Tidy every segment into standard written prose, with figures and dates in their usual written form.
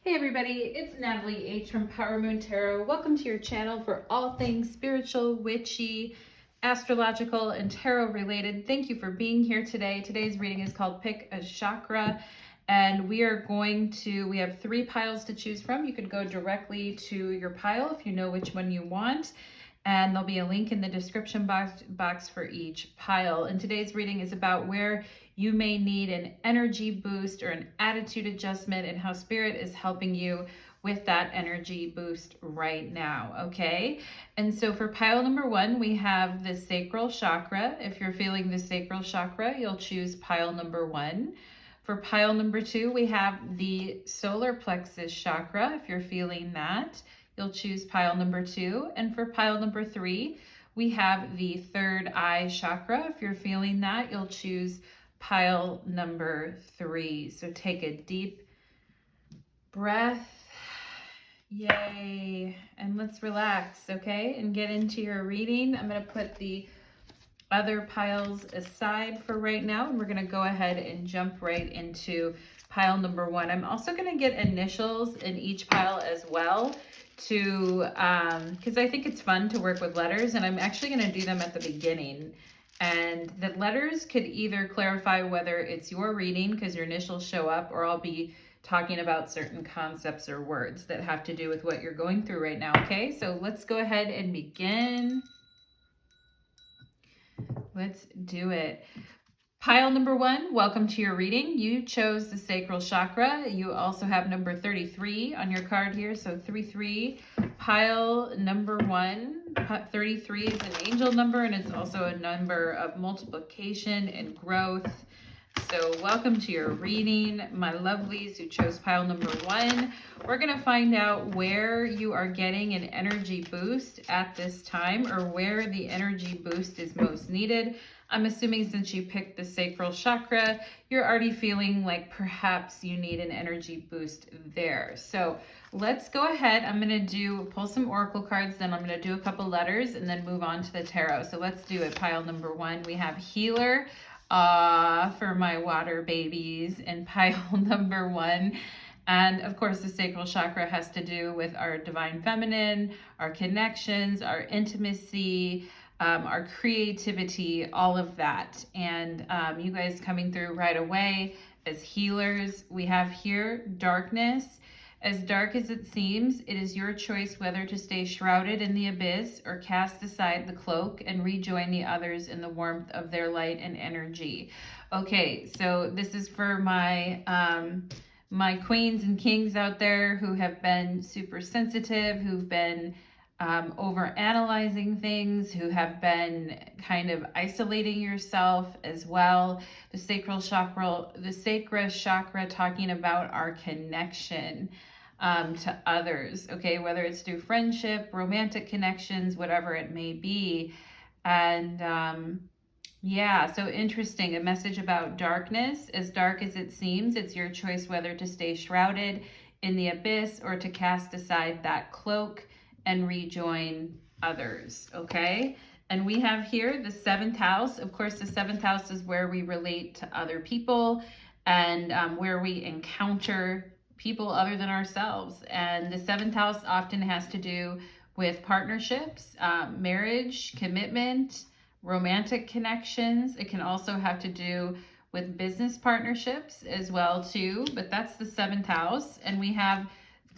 Hey everybody, it's Natalie H from Power Moon Tarot. Welcome to your channel for all things spiritual, witchy, astrological, and tarot related. Thank you for being here today. Today's reading is called Pick-a-Chakra, and we have 3 piles to choose from. You could go directly to your pile if you know which one you want, and there'll be a link in the description box for each pile. And today's reading is about where you may need an energy boost or an attitude adjustment and how spirit is helping you with that energy boost right now, okay? And so for pile number 1, we have the sacral chakra. If you're feeling the sacral chakra, you'll choose pile number 1. For pile number 2, we have the solar plexus chakra. If you're feeling that, you'll choose pile number 2. And for pile number 3, we have the third eye chakra. If you're feeling that, you'll choose pile number 3. So take a deep breath. Yay. And let's relax, okay? And get into your reading. I'm going to put the other piles aside for right now, and we're going to go ahead and jump right into pile number 1. I'm also going to get initials in each pile as well because I think it's fun to work with letters, and I'm actually going to do them at the beginning. And the letters could either clarify whether it's your reading because your initials show up, or I'll be talking about certain concepts or words that have to do with what you're going through right now, okay? So let's go ahead and begin. Let's do it. Pile number 1, welcome to your reading. You chose the sacral chakra. You also have number 33 on your card here, so 33. Pile number 1, 33 is an angel number, and it's also a number of multiplication and growth. So welcome to your reading, my lovelies who chose pile number 1. We're going to find out where you are getting an energy boost at this time, or where the energy boost is most needed. I'm assuming since you picked the sacral chakra, you're already feeling like perhaps you need an energy boost there. So let's go ahead. I'm going to pull some oracle cards, then I'm going to do a couple letters, and then move on to the tarot. So let's do it. Pile number 1, we have healer. For my water babies in pile number 1. And of course, the sacral chakra has to do with our divine feminine, our connections, our intimacy, our creativity, all of that. And you guys coming through right away as healers. We have here darkness. As dark as it seems, it is your choice whether to stay shrouded in the abyss or cast aside the cloak and rejoin the others in the warmth of their light and energy. Okay, so this is for my my queens and kings out there who have been super sensitive, who've been over analyzing things, who have been kind of isolating yourself as well. The sacral chakra talking about our connection to others, okay, whether it's through friendship, romantic connections, whatever it may be. And yeah, so interesting. A message about darkness. As dark as it seems, it's your choice whether to stay shrouded in the abyss or to cast aside that cloak and rejoin others, okay? And we have here the 7th house. Of course, the 7th house is where we relate to other people and where we encounter people other than ourselves. And the 7th house often has to do with partnerships, marriage, commitment, romantic connections. It can also have to do with business partnerships as well too, but that's the 7th house. And we have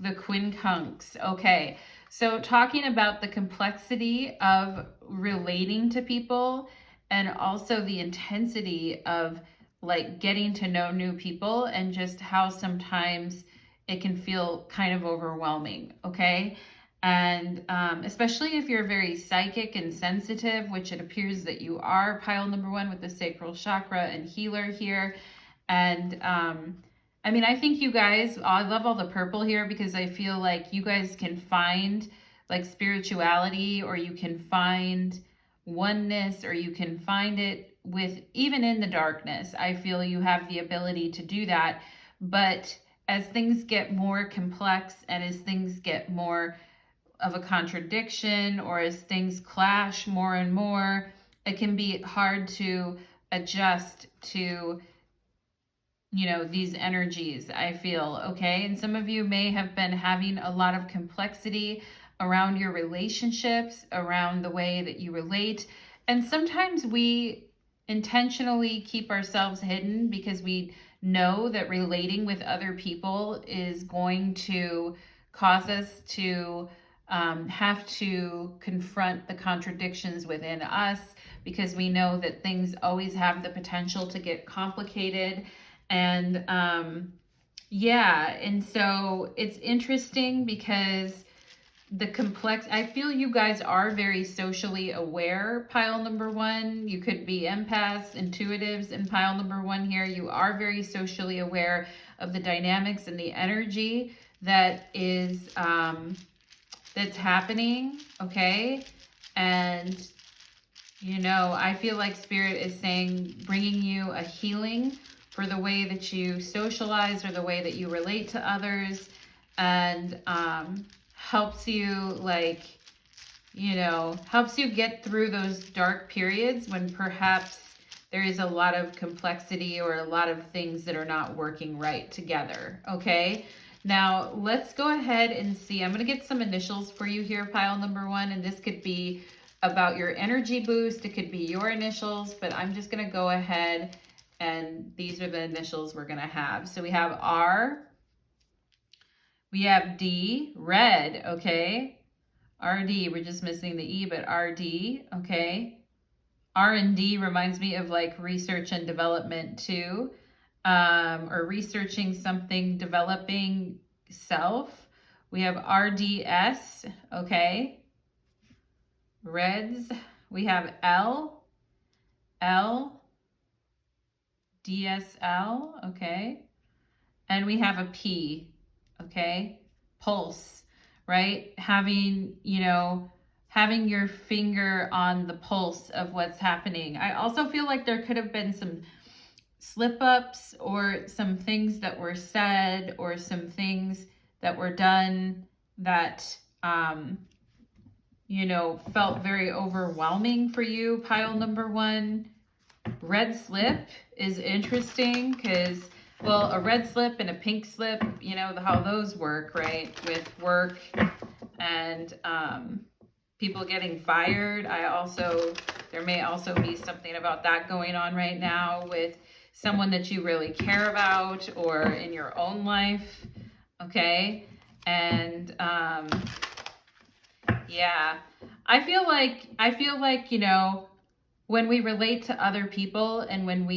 the quincunx, okay? So talking about the complexity of relating to people and also the intensity of like getting to know new people and just how sometimes it can feel kind of overwhelming, okay? And especially if you're very psychic and sensitive, which it appears that you are, pile number 1 with the sacral chakra and healer here. And I mean, I think you guys, I love all the purple here because I feel like you guys can find like spirituality, or you can find oneness, or you can find it with even in the darkness. I feel you have the ability to do that. But as things get more complex and as things get more of a contradiction, or as things clash more and more, it can be hard to adjust to you know, these energies, I feel, okay? And some of you may have been having a lot of complexity around your relationships, around the way that you relate. And sometimes we intentionally keep ourselves hidden because we know that relating with other people is going to cause us to have to confront the contradictions within us, because we know that things always have the potential to get complicated. And yeah, and so it's interesting because I feel you guys are very socially aware, pile number one. You could be empaths, intuitives in pile number one here. You are very socially aware of the dynamics and the energy that is that's happening, okay? And you know, I feel like Spirit is saying, bringing you a healing for the way that you socialize or the way that you relate to others, and helps you, like, you know, helps you get through those dark periods when perhaps there is a lot of complexity or a lot of things that are not working right together, okay? Now, let's go ahead and see. I'm going to get some initials for you here, pile number one, and this could be about your energy boost. It could be your initials, but I'm just going to go ahead and these are the initials we're going to have. So we have R, we have D, red, okay? RD, we're just missing the E, but RD, okay? R&D reminds me of like research and development too, or researching something, developing self. We have RDS, okay? Reds, we have L, DSL, okay? And we have a P, okay? Pulse, right? Having, you know, having your finger on the pulse of what's happening. I also feel like there could have been some slip-ups or some things that were said or some things that were done that, you know, felt very overwhelming for you, pile number one. Red slip is interesting because, well, a red slip and a pink slip, you know, how those work, right? With work and people getting fired. There may also be something about that going on right now with someone that you really care about or in your own life, okay? And yeah, I feel like, you know, when we relate to other people and when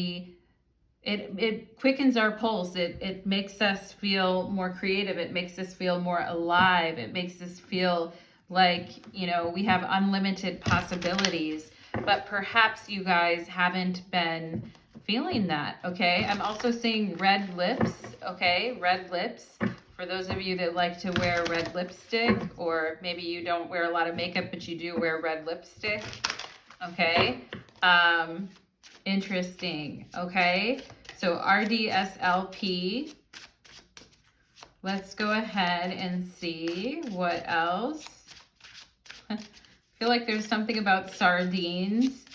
it quickens our pulse, it makes us feel more creative, it makes us feel more alive, it makes us feel like, you know, we have unlimited possibilities. But perhaps you guys haven't been feeling that, okay? I'm also seeing red lips, okay? Red lips. For those of you that like to wear red lipstick, or maybe you don't wear a lot of makeup, but you do wear red lipstick, okay? Interesting, okay? So RDSLP. Let's go ahead and see what else. I feel like there's something about sardines,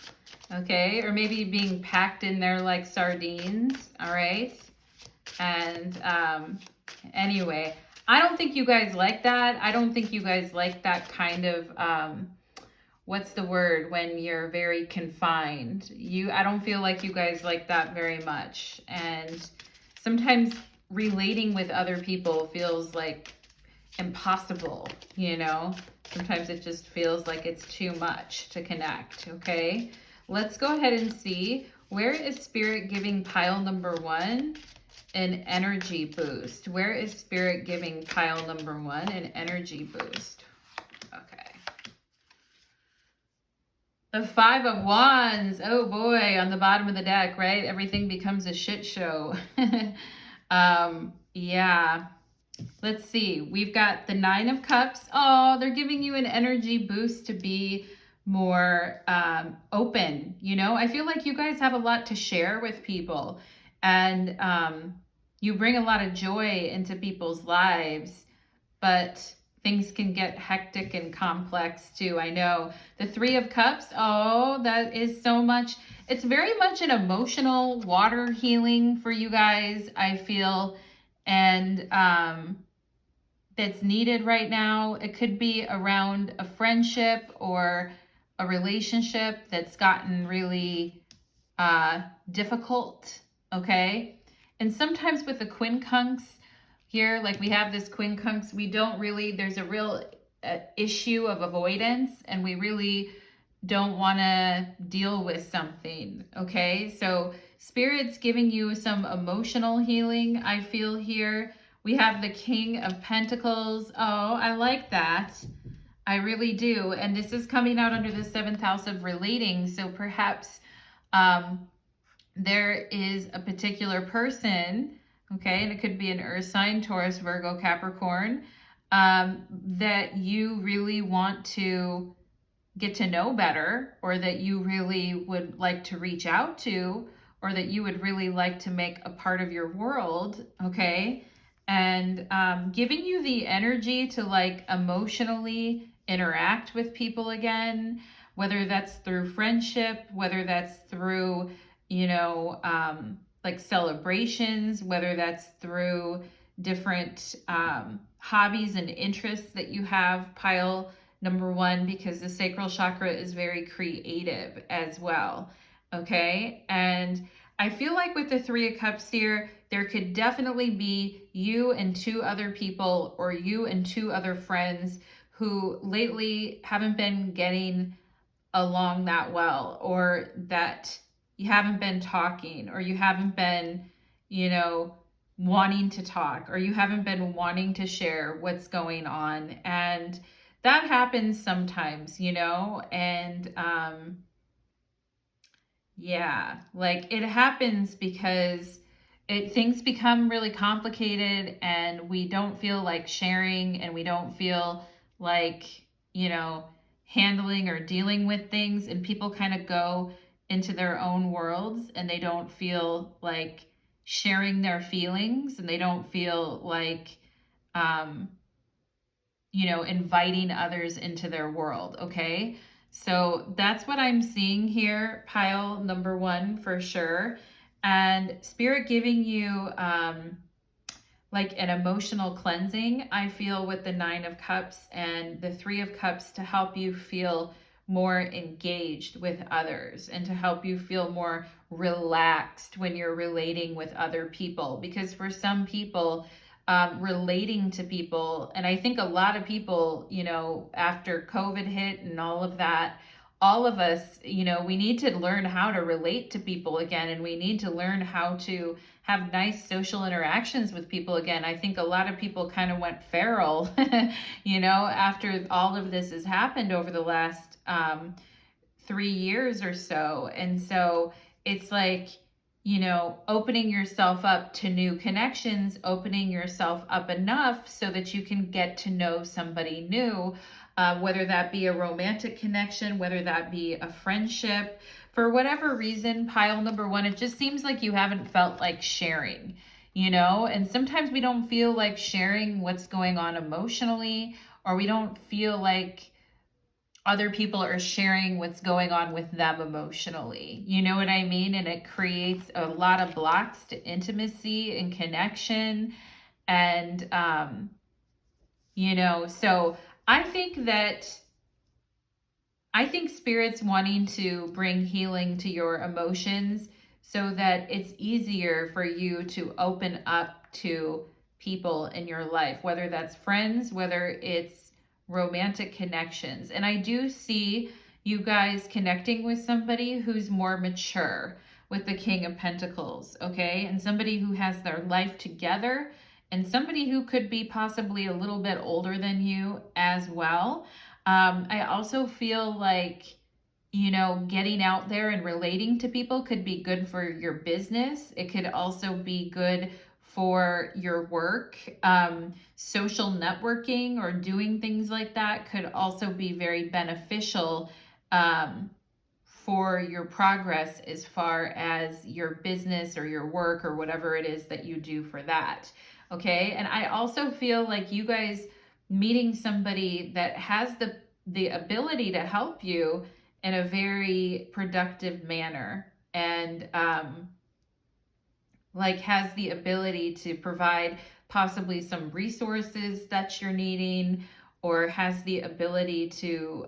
okay? Or maybe being packed in there like sardines, all right? And anyway, I don't think you guys like that. I don't think you guys like that kind of, what's the word, when you're very confined. I don't feel like you guys like that very much. And sometimes relating with other people feels like impossible, you know? Sometimes it just feels like it's too much to connect, okay? Let's go ahead and see, where is Spirit giving pile number one an energy boost? Where is Spirit giving pile number one an energy boost? Okay. The Five of Wands. Oh boy, on the bottom of the deck, right? Everything becomes a shit show. Yeah. Let's see. We've got the Nine of Cups. Oh, they're giving you an energy boost to be more open. You know, I feel like you guys have a lot to share with people, and you bring a lot of joy into people's lives, but things can get hectic and complex too. I know the Three of Cups. Oh, that is so much. It's very much an emotional water healing for you guys, I feel. And that's needed right now. It could be around a friendship or a relationship that's gotten really difficult, okay? And sometimes with the quincunx here, like we have this quincunx, we don't really, there's a real issue of avoidance, and we really don't want to deal with something, okay? So Spirit's giving you some emotional healing, I feel here. We have the King of Pentacles. Oh, I like that. I really do. And this is coming out under the 7th house of relating. So perhaps there is a particular person, okay, and it could be an earth sign, Taurus, Virgo, Capricorn, that you really want to get to know better, or that you really would like to reach out to, or that you would really like to make a part of your world, okay? And giving you the energy to like emotionally interact with people again, whether that's through friendship, whether that's through, you know, like celebrations, whether that's through different hobbies and interests that you have, pile number 1, because the sacral chakra is very creative as well, okay? And I feel like with the 3 of Cups here, there could definitely be you and 2 other people, or you and 2 other friends who lately haven't been getting along that well, or that you haven't been talking, or you haven't been, you know, wanting to talk, or you haven't been wanting to share what's going on. And that happens sometimes, you know, and yeah, like it happens because things become really complicated, and we don't feel like sharing, and we don't feel like, you know, handling or dealing with things, and people kind of go into their own worlds, and they don't feel like sharing their feelings, and they don't feel like you know, inviting others into their world, okay? So that's what I'm seeing here, pile number 1 for sure. And Spirit giving you like an emotional cleansing, I feel, with the 9 of Cups and the 3 of Cups, to help you feel more engaged with others, and to help you feel more relaxed when you're relating with other people. Because for some people, relating to people, and I think a lot of people, you know, after COVID hit and all of that, all of us, you know, we need to learn how to relate to people again, and we need to learn how to have nice social interactions with people again. I think a lot of people kind of went feral, you know, after all of this has happened over the last 3 years or so. And so it's like, you know, opening yourself up to new connections, opening yourself up enough so that you can get to know somebody new, whether that be a romantic connection, whether that be a friendship. For whatever reason, pile number 1, it just seems like you haven't felt like sharing, you know? And sometimes we don't feel like sharing what's going on emotionally, or we don't feel like other people are sharing what's going on with them emotionally. You know what I mean? And it creates a lot of blocks to intimacy and connection. And, you know, so I think Spirit's wanting to bring healing to your emotions so that it's easier for you to open up to people in your life, whether that's friends, whether it's romantic connections. And I do see you guys connecting with somebody who's more mature, with the King of Pentacles, okay? And somebody who has their life together, and somebody who could be possibly a little bit older than you as well. I also feel like, you know, getting out there and relating to people could be good for your business. It could also be good for your work. Social networking or doing things like that could also be very beneficial for your progress as far as your business or your work or whatever it is that you do for that. Okay. And I also feel like you guys meeting somebody that has the ability to help you in a very productive manner, and like has the ability to provide possibly some resources that you're needing, or has the ability to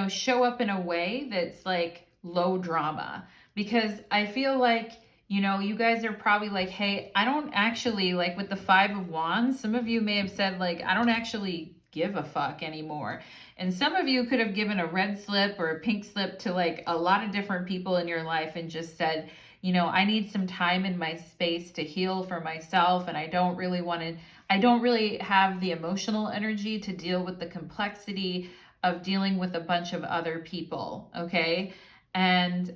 show up in a way that's like low drama. Because I feel like, you guys are probably like, hey, I don't actually, like with the Five of Wands, some of you may have said, like, I don't actually give a fuck anymore. And some of you could have given a red slip or a pink slip to like a lot of different people in your life and just said, I need some time in my space to heal for myself. And I don't really have the emotional energy to deal with the complexity of dealing with a bunch of other people. Okay. And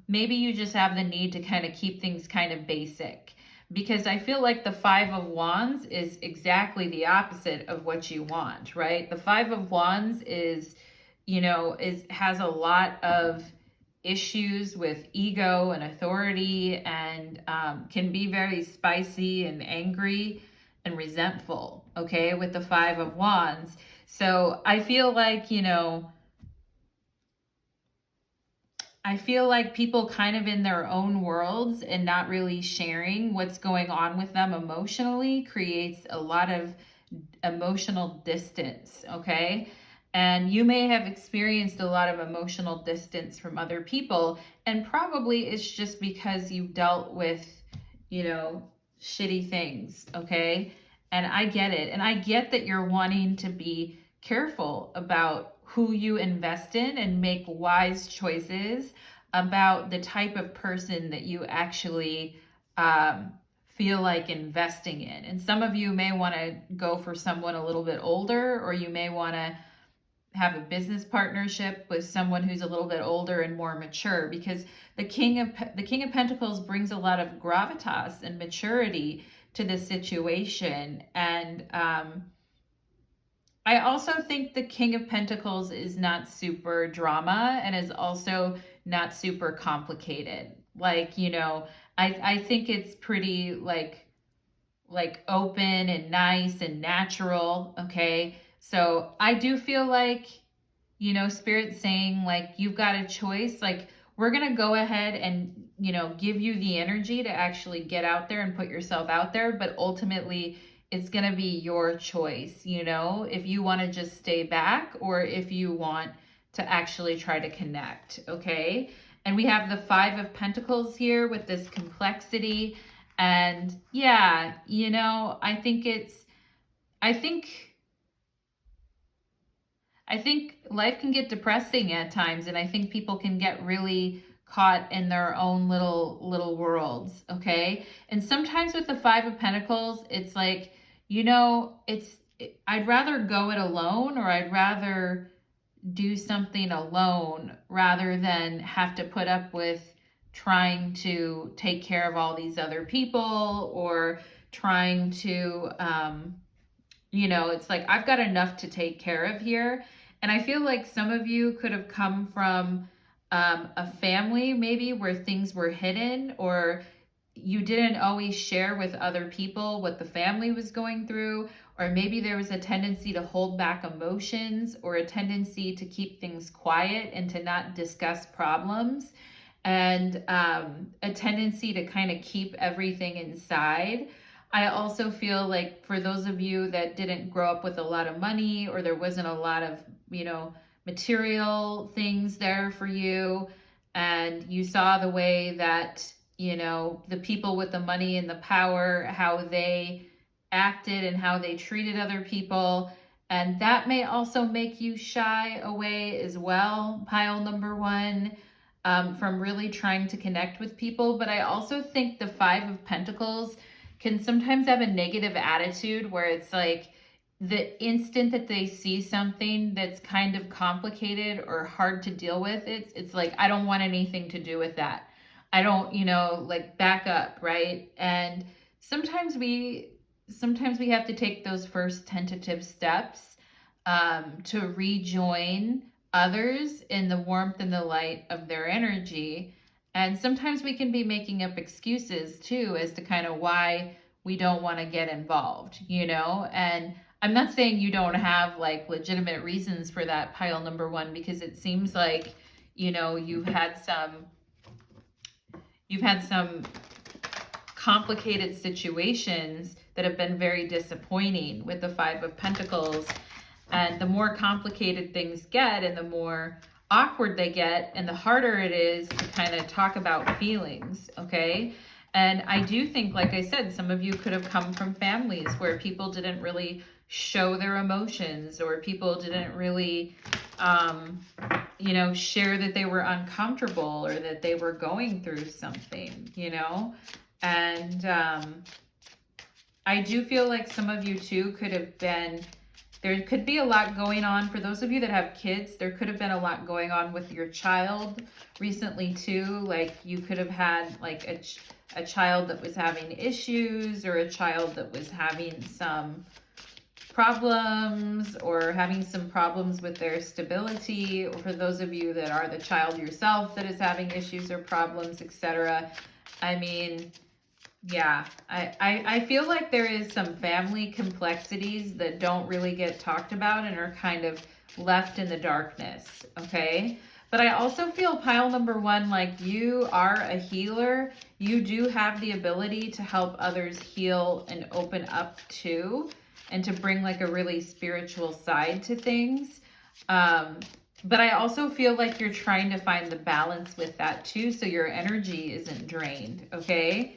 maybe you just have the need to kind of keep things kind of basic, because I feel like the Five of Wands is exactly the opposite of what you want, right? The Five of Wands has a lot of issues with ego and authority, and can be very spicy and angry and resentful, okay, with the Five of Wands. So I feel like, people kind of in their own worlds and not really sharing what's going on with them emotionally creates a lot of emotional distance, okay? And you may have experienced a lot of emotional distance from other people, and probably it's just because you dealt with, shitty things, okay? And I get it. And I get that you're wanting to be careful about who you invest in and make wise choices about the type of person that you actually feel like investing in. And some of you may want to go for someone a little bit older, or you may want to have a business partnership with someone who's a little bit older and more mature, because the King of Pentacles brings a lot of gravitas and maturity to the situation. And I also think the King of Pentacles is not super drama and is also not super complicated. Like, I think it's pretty like open and nice and natural, okay? So I do feel like, Spirit's saying like you've got a choice. Like, we're going to go ahead and, give you the energy to actually get out there and put yourself out there, but ultimately it's going to be your choice, if you want to just stay back or if you want to actually try to connect, okay? And we have the Five of Pentacles here with this complexity. And yeah, I think life can get depressing at times, and I think people can get really caught in their own little worlds, okay? And sometimes with the Five of Pentacles, it's like, I'd rather go it alone, or I'd rather do something alone rather than have to put up with trying to take care of all these other people, or trying to it's like I've got enough to take care of here. And I feel like some of you could have come from a family maybe where things were hidden, or you didn't always share with other people what the family was going through, or maybe there was a tendency to hold back emotions, or a tendency to keep things quiet and to not discuss problems, and a tendency to kind of keep everything inside. I also feel like for those of you that didn't grow up with a lot of money, or there wasn't a lot of, material things there for you, and you saw the way that, the people with the money and the power, how they acted and how they treated other people. And that may also make you shy away as well, pile number one, from really trying to connect with people. But I also think the Five of Pentacles can sometimes have a negative attitude, where it's like the instant that they see something that's kind of complicated or hard to deal with, it's like, I don't want anything to do with that. I don't, like, back up, right? And sometimes we have to take those first tentative steps to rejoin others in the warmth and the light of their energy. And sometimes we can be making up excuses too as to kind of why we don't want to get involved, you know? And I'm not saying you don't have like legitimate reasons for that, pile number one, because it seems like, you know, you've had some complicated situations that have been very disappointing with the Five of Pentacles. And the more complicated things get and the more awkward they get and the harder it is to kind of talk about feelings, okay? And I do think, like I said, some of you could have come from families where people didn't really show their emotions, or people didn't really, you know, share that they were uncomfortable or that they were going through something, you know? And I do feel like some of you too could have been, there could be a lot going on. For those of you that have kids, there could have been a lot going on with your child recently too. Like you could have had like a child that was having issues, or a child that was having some problems, or having some problems with their stability, or for those of you that are the child yourself that is having issues or problems, etc. I mean, yeah, I feel like there is some family complexities that don't really get talked about and are kind of left in the darkness, okay? But I also feel, pile number one, like you are a healer. You do have the ability to help others heal and open up too, and to bring like a really spiritual side to things. But I also feel like you're trying to find the balance with that too, so your energy isn't drained, okay?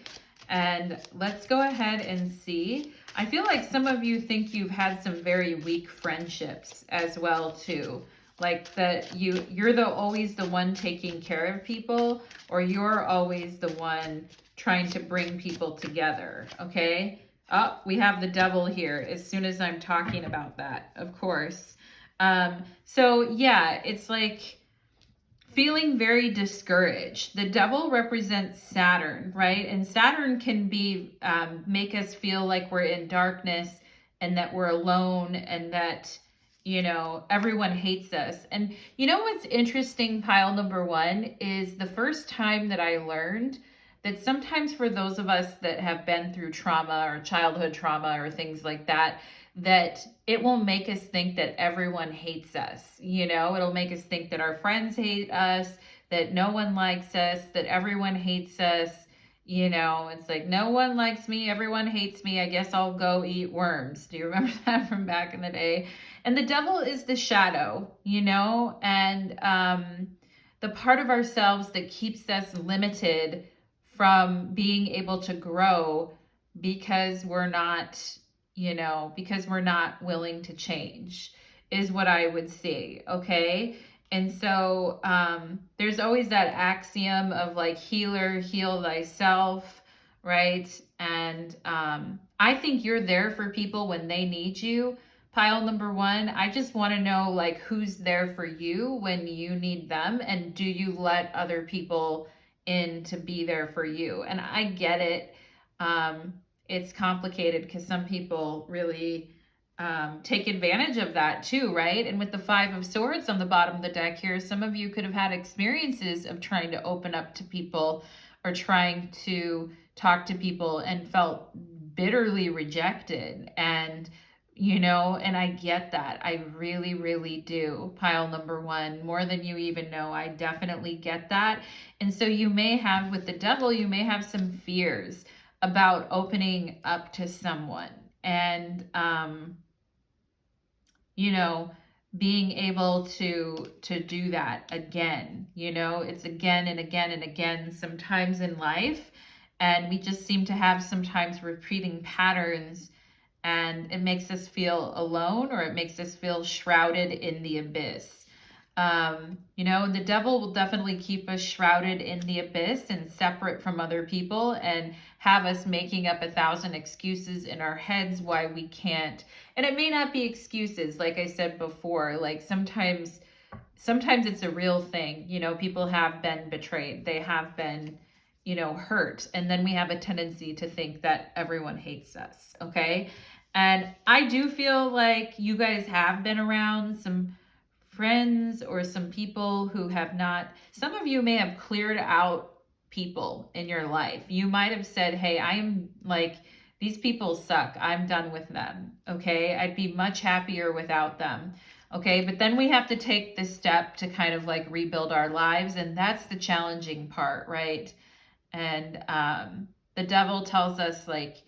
And let's go ahead and see. I feel like some of you think you've had some very weak friendships as well too. Like that you're always the one taking care of people, or you're always the one trying to bring people together, okay? Oh, we have the devil here as soon as I'm talking about that, of course. So yeah, it's like feeling very discouraged. The devil represents Saturn, right? And Saturn can be make us feel like we're in darkness and that we're alone and that, you know, everyone hates us. And you know what's interesting, pile number one, is the first time that I learned that sometimes for those of us that have been through trauma or childhood trauma or things like that, that it will make us think that everyone hates us. You know, it'll make us think that our friends hate us, that no one likes us, that everyone hates us. You know, it's like, no one likes me, everyone hates me, I guess I'll go eat worms. Do you remember that from back in the day? And the devil is the shadow, you know, and the part of ourselves that keeps us limited from being able to grow because we're not, you know, because we're not willing to change is what I would say, okay? And so there's always that axiom of like, healer, heal thyself, right? And I think you're there for people when they need you. Pile number one, I just want to know like who's there for you when you need them, and do you let other people in to be there for you? And I get it. It's complicated because some people really take advantage of that too, right? And with the Five of Swords on the bottom of the deck here, some of you could have had experiences of trying to open up to people or trying to talk to people and felt bitterly rejected. And you know, and I get that. I really, really do. Pile number one, more than you even know. I definitely get that. And so you may have, with the devil, you may have some fears about opening up to someone and, you know, being able to do that again. You know, it's again and again and again sometimes in life. And we just seem to have sometimes repeating patterns, and it makes us feel alone, or it makes us feel shrouded in the abyss. You know, the devil will definitely keep us shrouded in the abyss and separate from other people, and have us making up 1,000 excuses in our heads why we can't. And it may not be excuses, like I said before, like sometimes it's a real thing. You know, people have been betrayed. They have been, you know, hurt. And then we have a tendency to think that everyone hates us, okay? And I do feel like you guys have been around some friends or some people who have not, some of you may have cleared out people in your life. You might have said, hey, I am like, These people suck. I'm done with them. Okay. I'd be much happier without them. Okay. But then we have to take the step to kind of like rebuild our lives. And that's the challenging part, right? And the devil tells us, like,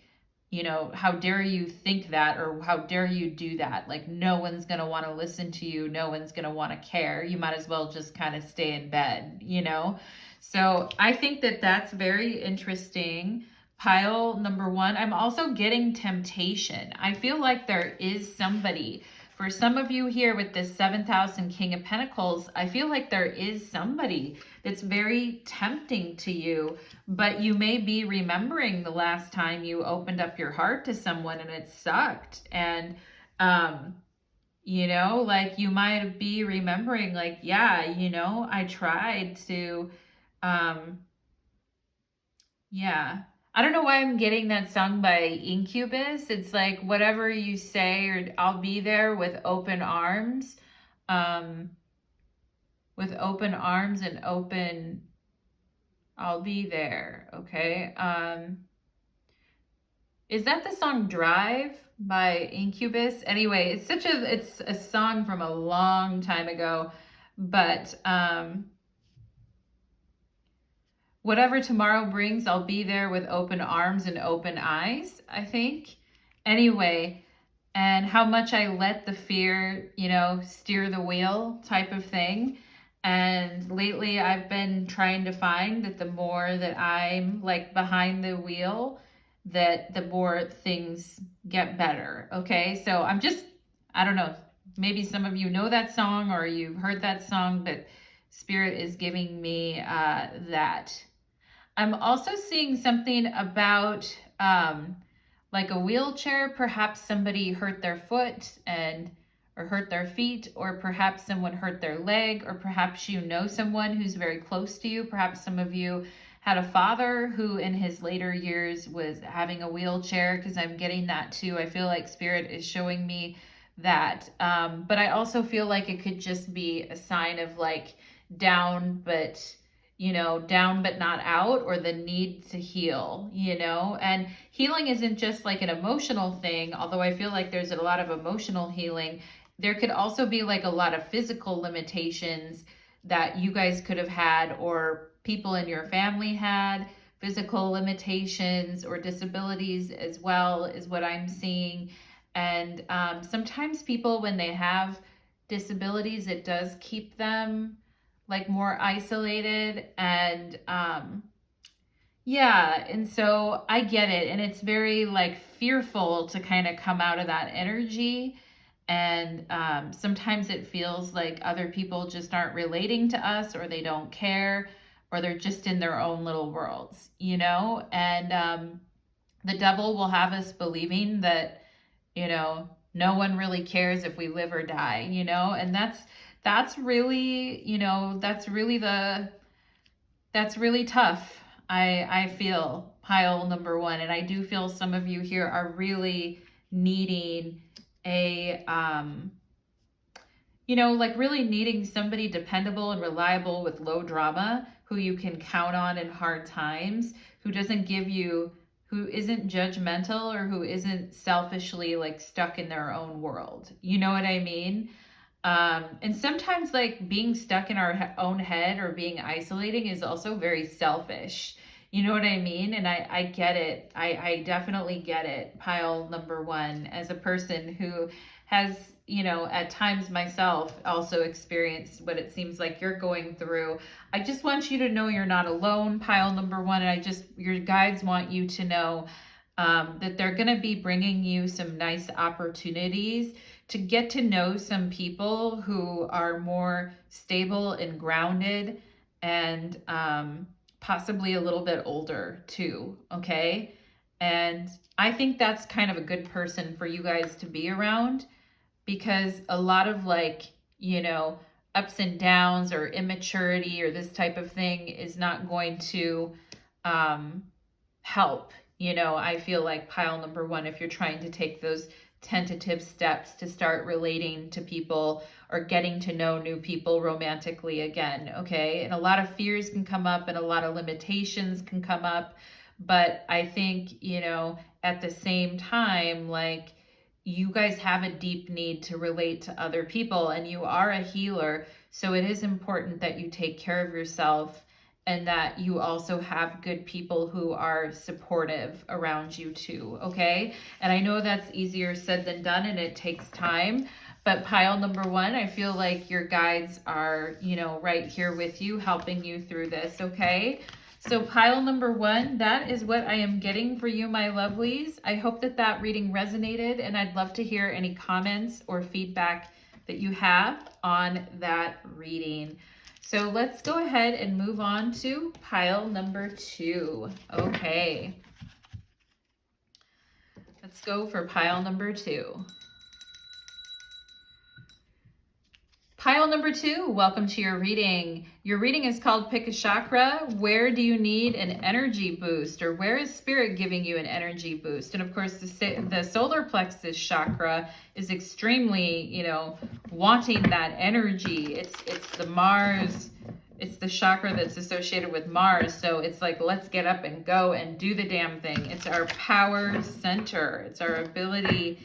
you know, how dare you think that, or how dare you do that? Like, no one's going to want to listen to you. No one's going to want to care. You might as well just kind of stay in bed, you know? So I think that that's very interesting. Pile number one, I'm also getting temptation. I feel like there is somebody. For some of you here with this 7,000 King of Pentacles, I feel like there is somebody that's very tempting to you, but you may be remembering the last time you opened up your heart to someone and it sucked. And, you know, like you might be remembering, like, yeah, you know, I tried to, yeah. I don't know why I'm getting that song by Incubus. It's like, whatever you say, or I'll be there with open arms. With open arms and open, I'll be there. Okay. Is that the song Drive by Incubus? Anyway, it's a song from a long time ago, but whatever tomorrow brings, I'll be there with open arms and open eyes, I think. Anyway, and how much I let the fear, you know, steer the wheel type of thing. And lately I've been trying to find that the more that I'm like behind the wheel, that the more things get better. Okay. So I don't know, maybe some of you know that song or you've heard that song, but Spirit is giving me that. I'm also seeing something about like a wheelchair. Perhaps somebody hurt their foot or hurt their feet, or perhaps someone hurt their leg, or perhaps you know someone who's very close to you. Perhaps some of you had a father who in his later years was having a wheelchair, because I'm getting that too. I feel like Spirit is showing me that. But I also feel like it could just be a sign of like down, but down but not out, or the need to heal, and healing isn't just like an emotional thing, although I feel like there's a lot of emotional healing. There could also be like a lot of physical limitations that you guys could have had, or people in your family had physical limitations or disabilities as well, is what I'm seeing. And sometimes people, when they have disabilities, it does keep them like more isolated. And and so I get it, and it's very like fearful to kind of come out of that energy. And sometimes it feels like other people just aren't relating to us, or they don't care, or they're just in their own little worlds, and the devil will have us believing that no one really cares if we live or die, and that's really, that's really tough. I feel, pile number one, and I do feel some of you here are really needing like really needing somebody dependable and reliable with low drama, who you can count on in hard times, who isn't judgmental, or who isn't selfishly like stuck in their own world. You know what I mean? And sometimes like being stuck in our own head or being isolating is also very selfish. You know what I mean? And I get it. I definitely get it. Pile number one, as a person who has, at times myself also experienced what it seems like you're going through. I just want you to know you're not alone, pile number one. And your guides want you to know that they're going to be bringing you some nice opportunities to get to know some people who are more stable and grounded, and possibly a little bit older too, okay? And I think that's kind of a good person for you guys to be around, because a lot of like, ups and downs or immaturity or this type of thing is not going to help. I feel like, pile number one, if you're trying to take those tentative steps to start relating to people or getting to know new people romantically again, okay? And a lot of fears can come up, and a lot of limitations can come up, But I think, you know, at the same time, like, you guys have a deep need to relate to other people, and you are a healer. So it is important that you take care of yourself and that you also have good people who are supportive around you too, okay? And I know that's easier said than done and it takes time, but pile number one, I feel like your guides are, you know, right here with you, helping you through this, okay? So pile number one, that is what I am getting for you, my lovelies. I hope that that reading resonated, and I'd love to hear any comments or feedback that you have on that reading. So let's go ahead and move on to pile number two. Okay. Let's go for pile number two. Pile number two, welcome to your reading. Your reading is called Pick-a-Chakra. Where do you need an energy boost, or where is spirit giving you an energy boost? And of course, the solar plexus chakra is extremely, you know, wanting that energy. It's the Mars, it's the chakra that's associated with Mars. So it's like, let's get up and go and do the damn thing. It's our power center. It's our ability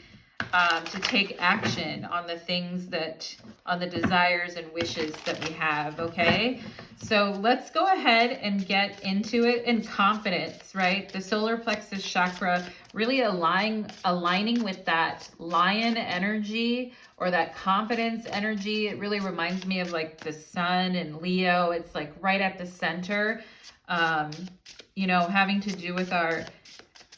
to take action on the things that, on the desires and wishes that we have, okay? So let's go ahead and get into it in confidence, right? The solar plexus chakra really aligning with that lion energy or that confidence energy. It really reminds me of like the sun and Leo. It's like right at the center, you know, having to do with our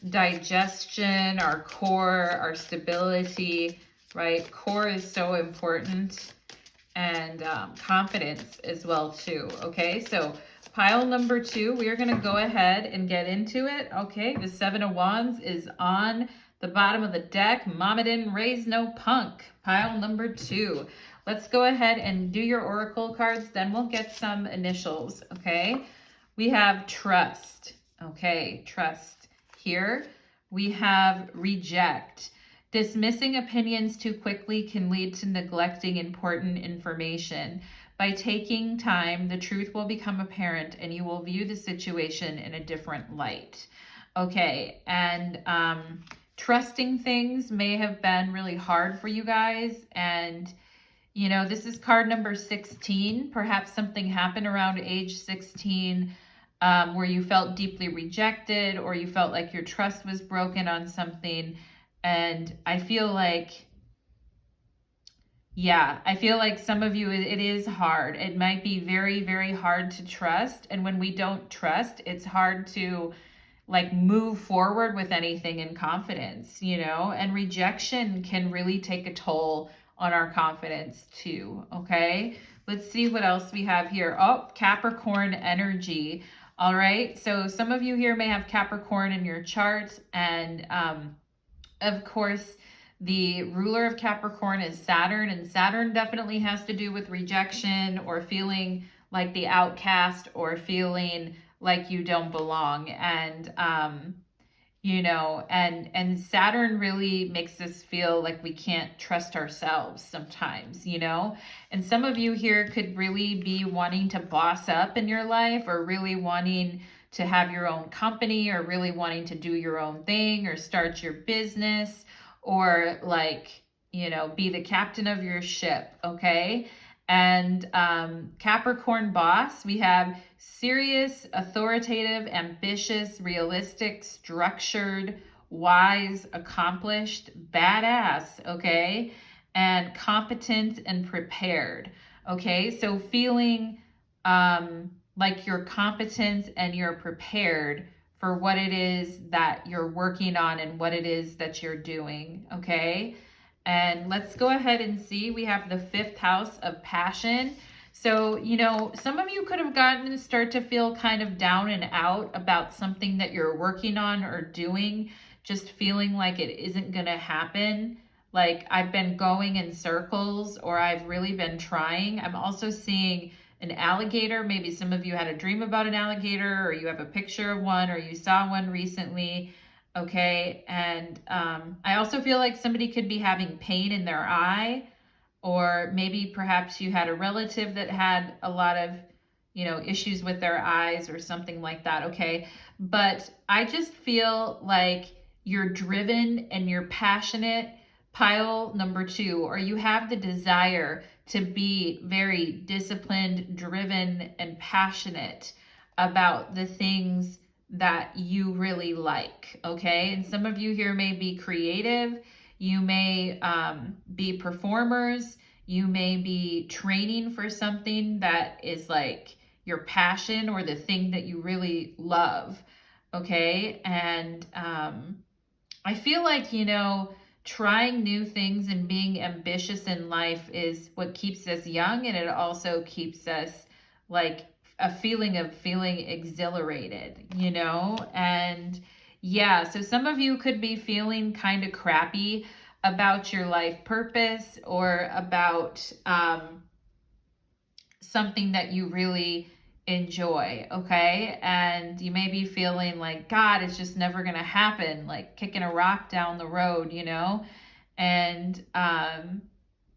digestion, our core, our stability, right? Core is so important, and confidence as well too, okay? So pile number two, we are going to go ahead and get into it, okay? The Seven of Wands is on the bottom of the deck. Mama didn't raise no punk. Pile number two. Let's go ahead and do your oracle cards, then we'll get some initials, okay? We have trust, okay? Trust. Here we have reject. Dismissing opinions too quickly can lead to neglecting important information. By taking time, the truth will become apparent and you will view the situation in a different light. Okay, and trusting things may have been really hard for you guys, and you know, this is card number 16. Perhaps something happened around age 16 where you felt deeply rejected, or you felt like your trust was broken on something. And I feel like, yeah, I feel like some of you, it is hard. It might be very, very hard to trust. And when we don't trust, it's hard to like move forward with anything in confidence, you know, and rejection can really take a toll on our confidence too, okay? Let's see what else we have here. Oh, Capricorn energy. All right, so some of you here may have Capricorn in your charts, and of course, the ruler of Capricorn is Saturn, and Saturn definitely has to do with rejection or feeling like the outcast or feeling like you don't belong. And you know, and Saturn really makes us feel like we can't trust ourselves sometimes, you know. And some of you here could really be wanting to boss up in your life, or really wanting to have your own company, or really wanting to do your own thing, or start your business, or like, you know, be the captain of your ship, okay? And Capricorn boss, we have serious, authoritative, ambitious, realistic, structured, wise, accomplished, badass, okay? And competent and prepared, okay? So feeling like you're competent and you're prepared for what it is that you're working on and what it is that you're doing, okay? And let's go ahead and see. We have the 5th house of passion. So, you know, some of you could have gotten to start to feel kind of down and out about something that you're working on or doing, just feeling like it isn't going to happen. Like, I've been going in circles, or I've really been trying. I'm also seeing an alligator. Maybe some of you had a dream about an alligator, or you have a picture of one, or you saw one recently. Okay, and I also feel like somebody could be having pain in their eye, or maybe perhaps you had a relative that had a lot of, you know, issues with their eyes or something like that, okay? But I just feel like you're driven and you're passionate, pile number 2, or you have the desire to be very disciplined, driven, and passionate about the things that you really like, okay? And some of you here may be creative, you may be performers, you may be training for something that is like your passion or the thing that you really love, okay? And I feel like, you know, trying new things and being ambitious in life is what keeps us young, and it also keeps us like a feeling of feeling exhilarated, you know? And yeah, so some of you could be feeling kind of crappy about your life purpose or about something that you really enjoy, okay? And you may be feeling like, God, it's just never gonna happen, like kicking a rock down the road, you know? And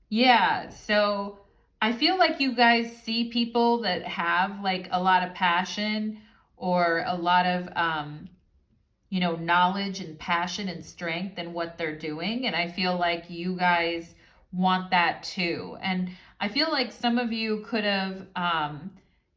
yeah, so I feel like you guys see people that have like a lot of passion or a lot of you know, knowledge and passion and strength in what they're doing. And I feel like you guys want that too. And I feel like some of you could have,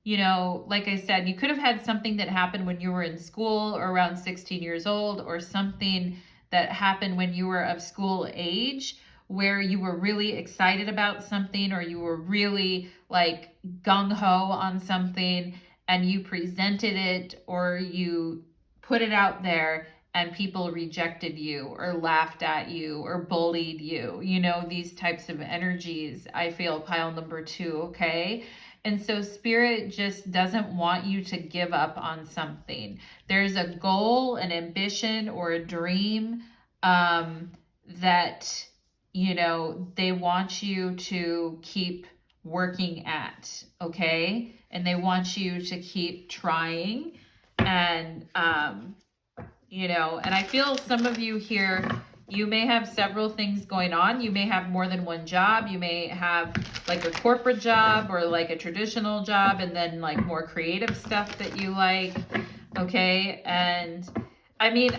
you know, like I said, you could have had something that happened when you were in school or around 16 years old, or something that happened when you were of school age where you were really excited about something, or you were really like gung-ho on something and you presented it or you put it out there and people rejected you or laughed at you or bullied you, you know, these types of energies, I feel, pile number 2, okay? And so spirit just doesn't want you to give up on something. There's a goal, an ambition, or a dream that, you know, they want you to keep working at, okay? And they want you to keep trying. And, you know, and I feel some of you here, you may have several things going on. You may have more than one job. You may have like a corporate job or like a traditional job, and then like more creative stuff that you like, okay? And I mean,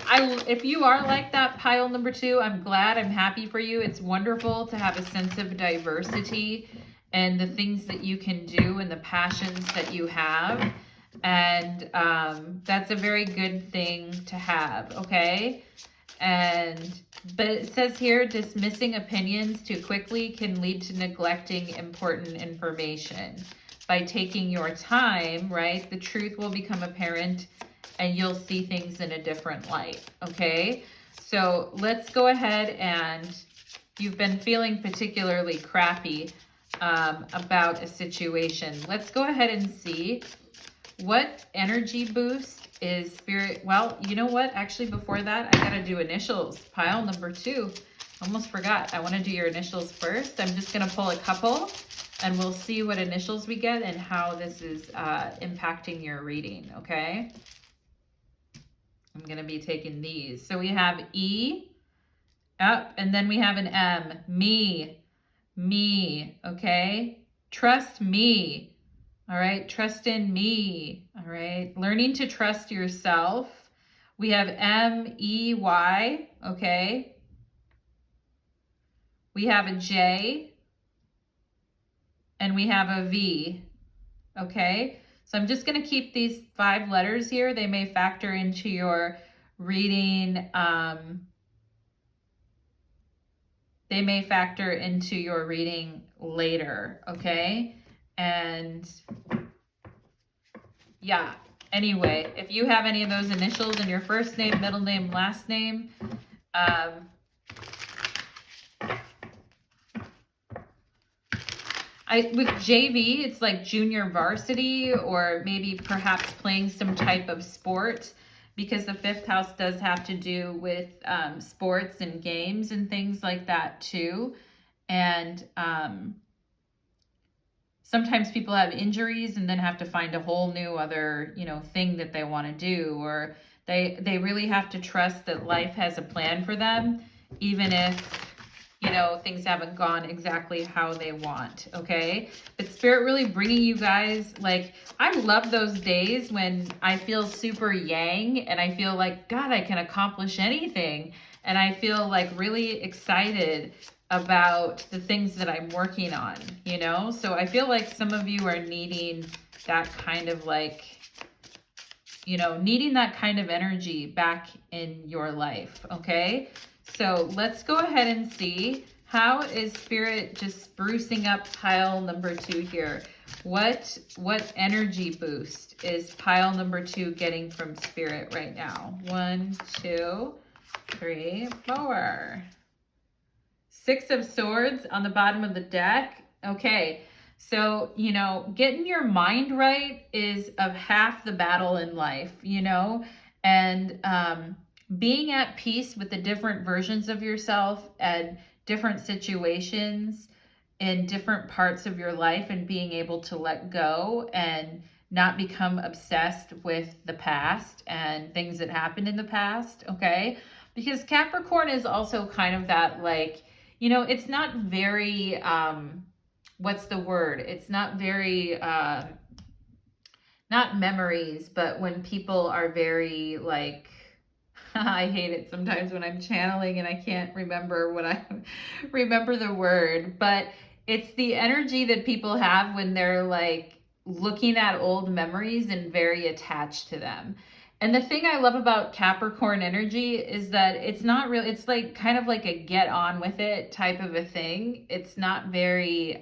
if you are like that, pile number 2, I'm glad, I'm happy for you. It's wonderful to have a sense of diversity and the things that you can do and the passions that you have. And that's a very good thing to have, okay? But it says here, dismissing opinions too quickly can lead to neglecting important information. By taking your time, right, the truth will become apparent and you'll see things in a different light, okay? So let's go ahead, and you've been feeling particularly crappy about a situation. Let's go ahead and see what energy boost is spirit. Well, you know what? Actually, before that, I got to do initials. Pile number 2. Almost forgot. I want to do your initials first. I'm just going to pull a couple, and we'll see what initials we get and how this is impacting your reading, okay? I'm going to be taking these. So we have E, and then we have an M. Me, okay? Trust me. All right, trust in me. All right, learning to trust yourself. We have M-E-Y, okay? We have a J, and we have a V, okay? So I'm just going to keep these 5 letters here. They may factor into your reading. They may factor into your reading later, okay? And yeah, anyway, if you have any of those initials in your first name, middle name, last name, with JV, it's like junior varsity, or maybe perhaps playing some type of sport, because the 5th house does have to do with sports and games and things like that too. And sometimes people have injuries and then have to find a whole new other, you know, thing that they want to do, or they really have to trust that life has a plan for them, even if you know, things haven't gone exactly how they want, okay? But Spirit really bringing you guys, like, I love those days when I feel super yang and I feel like, God, I can accomplish anything. And I feel like really excited about the things that I'm working on, you know? So I feel like some of you are needing that kind of like, you know, needing that kind of energy back in your life, okay? So let's go ahead and see, how is Spirit just sprucing up pile number 2 here? What energy boost is pile number 2 getting from Spirit right now? 1, 2, 3, 4. 6 of Swords on the bottom of the deck. Okay, so, you know, getting your mind right is of half the battle in life, you know, and being at peace with the different versions of yourself and different situations in different parts of your life, and being able to let go and not become obsessed with the past and things that happened in the past, okay? Because Capricorn is also kind of that, like, you know, it's not very, what's the word? It's not very, not memories, but when people are very like, I hate it sometimes when I'm channeling and I can't remember remember the word, but it's the energy that people have when they're like looking at old memories and very attached to them. And the thing I love about Capricorn energy is that it's not real. It's like kind of like a get on with it type of a thing. It's not very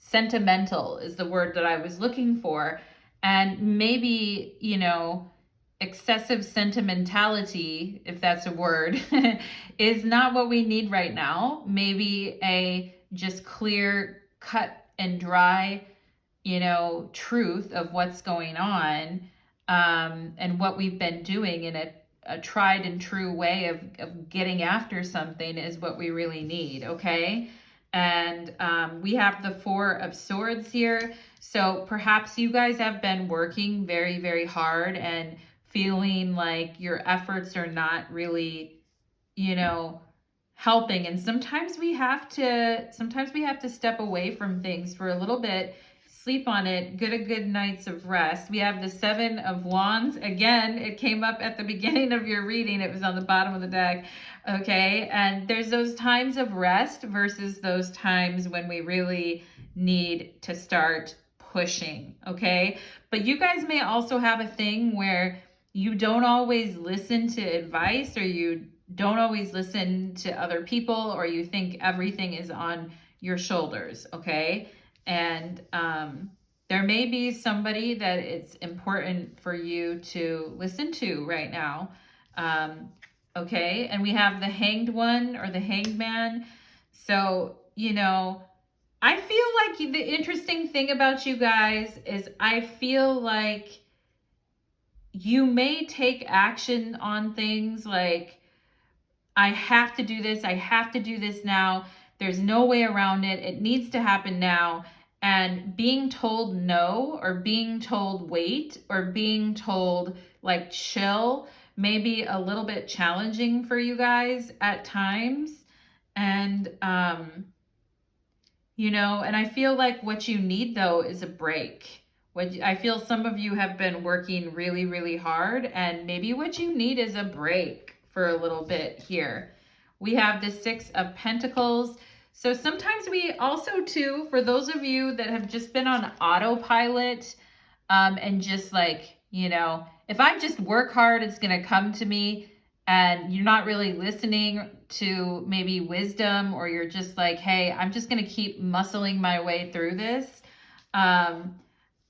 sentimental is the word that I was looking for. And maybe, you know, excessive sentimentality, if that's a word, is not what we need right now. Maybe a just clear, cut and dry, you know, truth of what's going on, and what we've been doing in a tried and true way of getting after something is what we really need, okay? And we have the 4 of Swords here. So perhaps you guys have been working very, very hard and feeling like your efforts are not really, you know, helping. And sometimes we have to step away from things for a little bit, sleep on it, get a good night's of rest. We have the 7 of Wands. Again, it came up at the beginning of your reading. It was on the bottom of the deck. Okay. And there's those times of rest versus those times when we really need to start pushing. Okay. But you guys may also have a thing where you don't always listen to advice, or you don't always listen to other people, or you think everything is on your shoulders, okay? And there may be somebody that it's important for you to listen to right now, okay? And we have the Hanged One or the Hanged Man. So, you know, I feel like the interesting thing about you guys is I feel like you may take action on things like, I have to do this. I have to do this now. There's no way around it. It needs to happen now. And being told no, or being told wait, or being told like chill may be a little bit challenging for you guys at times. And, you know, and I feel like what you need though is a break. I feel some of you have been working really, really hard, and maybe what you need is a break for a little bit here. We have the 6 of Pentacles. So sometimes we also too, for those of you that have just been on autopilot, and just like, you know, if I just work hard, it's going to come to me, and you're not really listening to maybe wisdom, or you're just like, hey, I'm just going to keep muscling my way through this.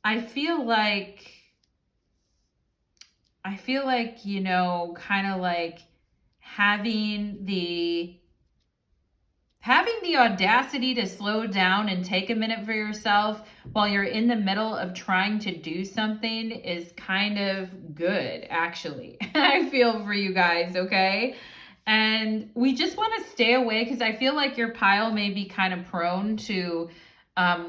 I feel like, you know, kind of like having the audacity to slow down and take a minute for yourself while you're in the middle of trying to do something is kind of good, actually. I feel for you guys, okay? And we just want to stay away, because I feel like your pile may be kind of prone to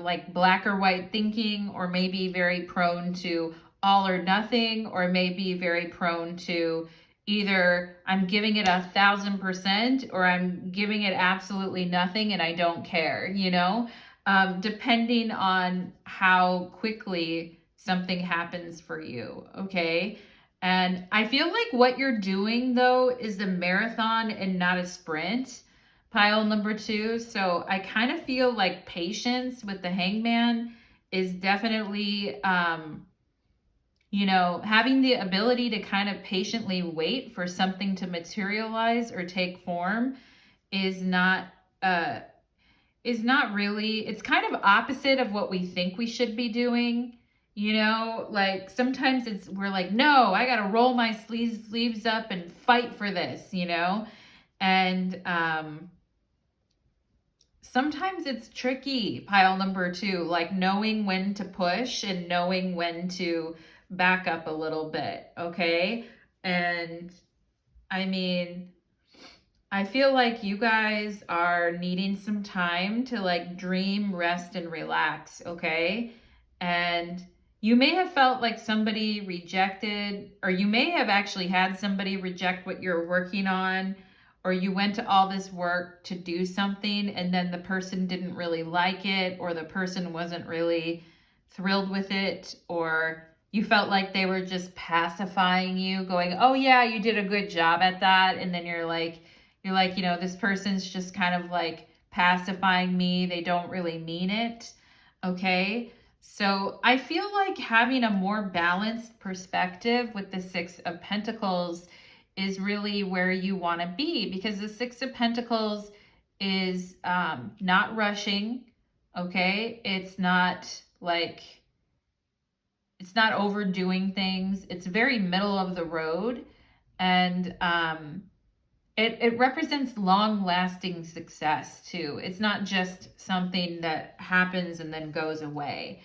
like black or white thinking, or maybe very prone to all or nothing, or maybe very prone to either I'm giving it 1,000% or I'm giving it absolutely nothing and I don't care, you know, depending on how quickly something happens for you. Okay. And I feel like what you're doing though is a marathon and not a sprint, pile number 2. So I kind of feel like patience with the Hangman is definitely, you know, having the ability to kind of patiently wait for something to materialize or take form is not uh really, it's kind of opposite of what we think we should be doing. You know, like sometimes we're like, no, I got to roll my sleeves up and fight for this, you know? And sometimes it's tricky, pile number 2, like knowing when to push and knowing when to back up a little bit, okay? And I mean, I feel like you guys are needing some time to like dream, rest, and relax, okay? And you may have felt like somebody rejected, or you may have actually had somebody reject what you're working on, or you went to all this work to do something and then the person didn't really like it, or the person wasn't really thrilled with it, or you felt like they were just pacifying you, going, oh yeah, you did a good job at that. And then you're like, you know, this person's just kind of like pacifying me. They don't really mean it. Okay. So I feel like having a more balanced perspective with the 6 of Pentacles is really where you want to be, because the 6 of Pentacles is not rushing. Okay. It's not overdoing things. It's very middle of the road. And it represents long-lasting success too. It's not just something that happens and then goes away.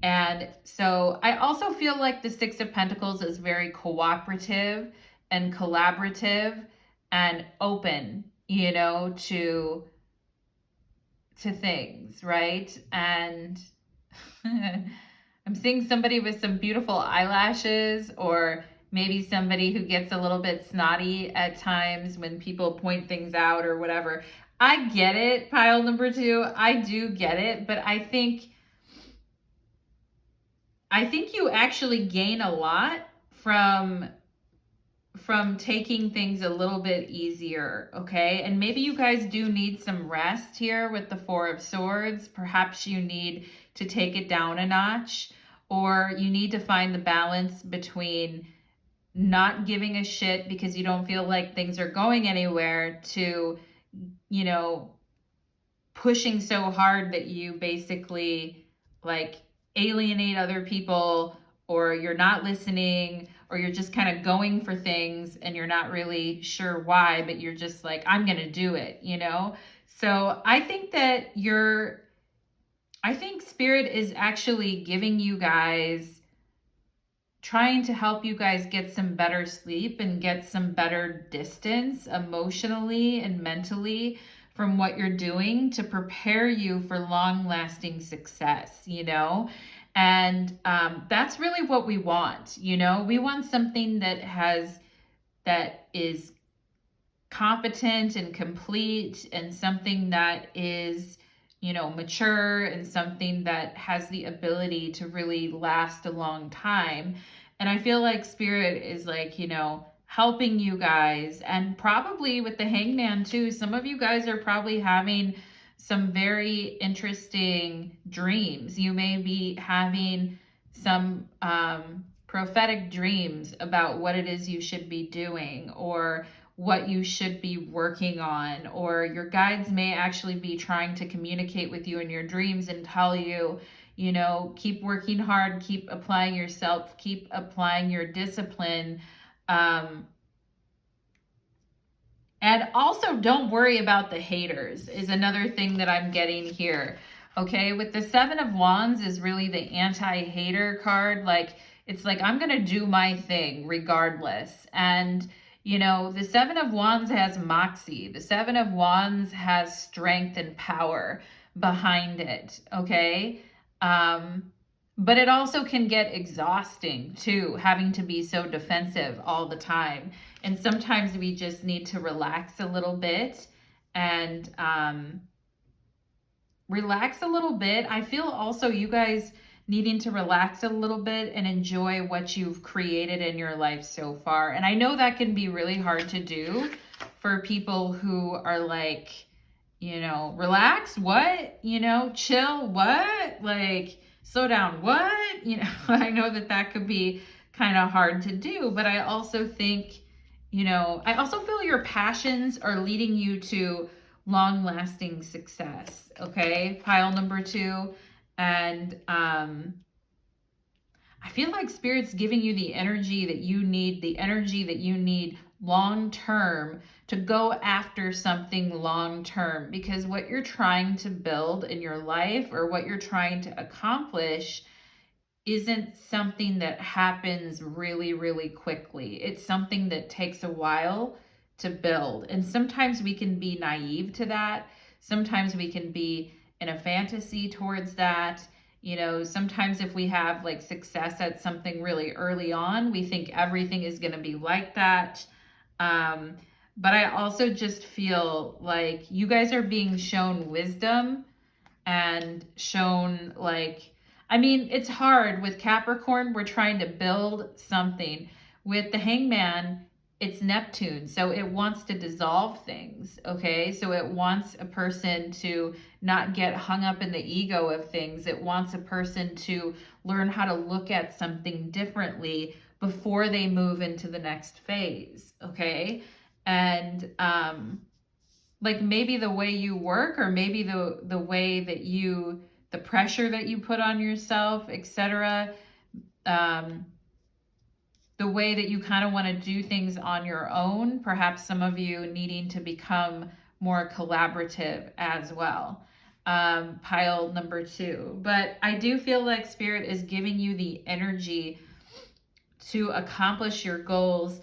And so I also feel like the 6 of Pentacles is very cooperative and collaborative and open, you know, to things, right? And I'm seeing somebody with some beautiful eyelashes, or maybe somebody who gets a little bit snotty at times when people point things out or whatever. I get it, pile number 2. I do get it, but I think you actually gain a lot from taking things a little bit easier, okay? And maybe you guys do need some rest here with the 4 of Swords. Perhaps you need to take it down a notch, or you need to find the balance between not giving a shit because you don't feel like things are going anywhere, to, you know, pushing so hard that you basically like alienate other people, or you're not listening, or you're just kind of going for things and you're not really sure why, but you're just like, I'm going to do it, you know? So I think that Spirit is actually giving you guys, trying to help you guys get some better sleep and get some better distance emotionally and mentally from what you're doing, to prepare you for long-lasting success, you know? And that's really what we want, you know? We want something that is competent and complete, and something that is, you know, mature, and something that has the ability to really last a long time. And I feel like Spirit is like, you know, helping you guys, and probably with the Hangman too. Some of you guys are probably having some very interesting dreams. You may be having some prophetic dreams about what it is you should be doing, or what you should be working on, or your guides may actually be trying to communicate with you in your dreams and tell you, you know, keep working hard, keep applying yourself, keep applying your discipline. And also, don't worry about the haters is another thing that I'm getting here. Okay, with the 7 of Wands is really the anti-hater card. Like, it's like, I'm going to do my thing regardless. And, you know, the 7 of Wands has moxie. The 7 of Wands has strength and power behind it. Okay. But it also can get exhausting too, having to be so defensive all the time. And sometimes we just need to relax a little bit and relax a little bit. I feel also you guys needing to relax a little bit and enjoy what you've created in your life so far. And I know that can be really hard to do for people who are like, you know, relax, what? You know, chill, what? Like, slow down, what? You know, I know that that could be kind of hard to do, but I also think, you know, I also feel your passions are leading you to long-lasting success, okay? Pile number 2. And I feel like Spirit's giving you the energy that you need long term to go after something long term, because what you're trying to build in your life or what you're trying to accomplish isn't something that happens really, really quickly. It's something that takes a while to build. And sometimes we can be naive to that. Sometimes we can be in a fantasy towards that. You know, sometimes if we have like success at something really early on, we think everything is going to be like that. But I also just feel like you guys are being shown wisdom and shown like, I mean, it's hard with Capricorn. We're trying to build something. With the Hangman, it's Neptune. So it wants to dissolve things. Okay. So it wants a person to not get hung up in the ego of things. It wants a person to learn how to look at something differently before they move into the next phase. Okay. And, like maybe the way you work, or maybe the way that you, the pressure that you put on yourself, etc. The way that you kind of want to do things on your own, perhaps some of you needing to become more collaborative as well. Pile number 2. But I do feel like Spirit is giving you the energy to accomplish your goals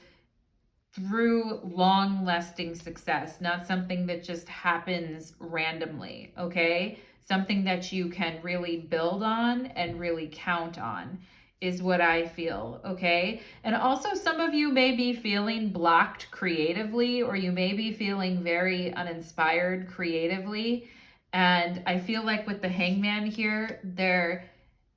through long-lasting success, not something that just happens randomly, okay? Something that you can really build on and really count on is what I feel, okay? And also some of you may be feeling blocked creatively, or you may be feeling very uninspired creatively. And I feel like with the Hangman here, there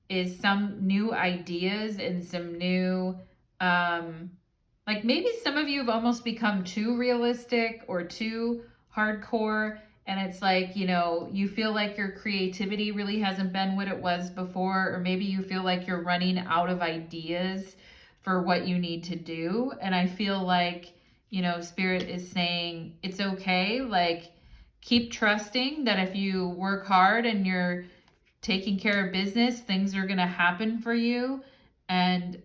is some new ideas and some new, like maybe some of you have almost become too realistic or too hardcore. And it's like, you know, you feel like your creativity really hasn't been what it was before. Or maybe you feel like you're running out of ideas for what you need to do. And I feel like, you know, Spirit is saying it's okay. Like, keep trusting that if you work hard and you're taking care of business, things are going to happen for you. And,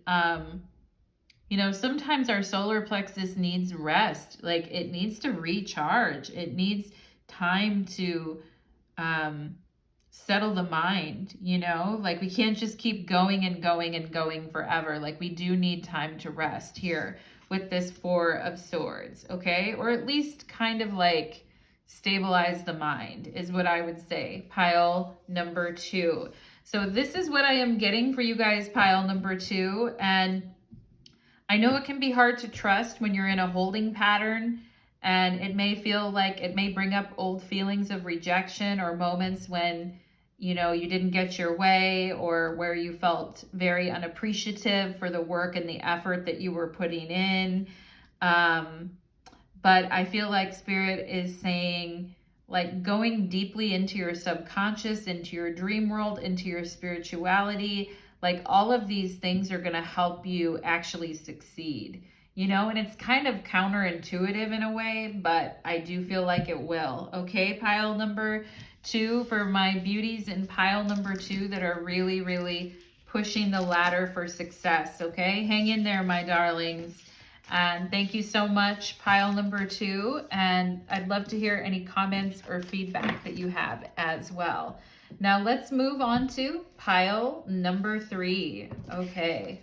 you know, sometimes our solar plexus needs rest. Like, it needs to recharge. It needs time to settle the mind, you know? Like, we can't just keep going and going and going forever. Like, we do need time to rest here with this 4 of Swords, okay? Or at least kind of like stabilize the mind is what I would say. Pile number 2. So this is what I am getting for you guys, pile number 2. And I know it can be hard to trust when you're in a holding pattern, and it may feel like it may bring up old feelings of rejection or moments when, you know, you didn't get your way, or where you felt very unappreciative for the work and the effort that you were putting in. But I feel like Spirit is saying, like, going deeply into your subconscious, into your dream world, into your spirituality, like all of these things are going to help you actually succeed, you know, and it's kind of counterintuitive in a way, but I do feel like it will. Okay, pile number 2 for my beauties in pile number 2 that are really, really pushing the ladder for success. Okay, hang in there, my darlings. And thank you so much, pile number 2. And I'd love to hear any comments or feedback that you have as well. Now let's move on to pile number 3. Okay,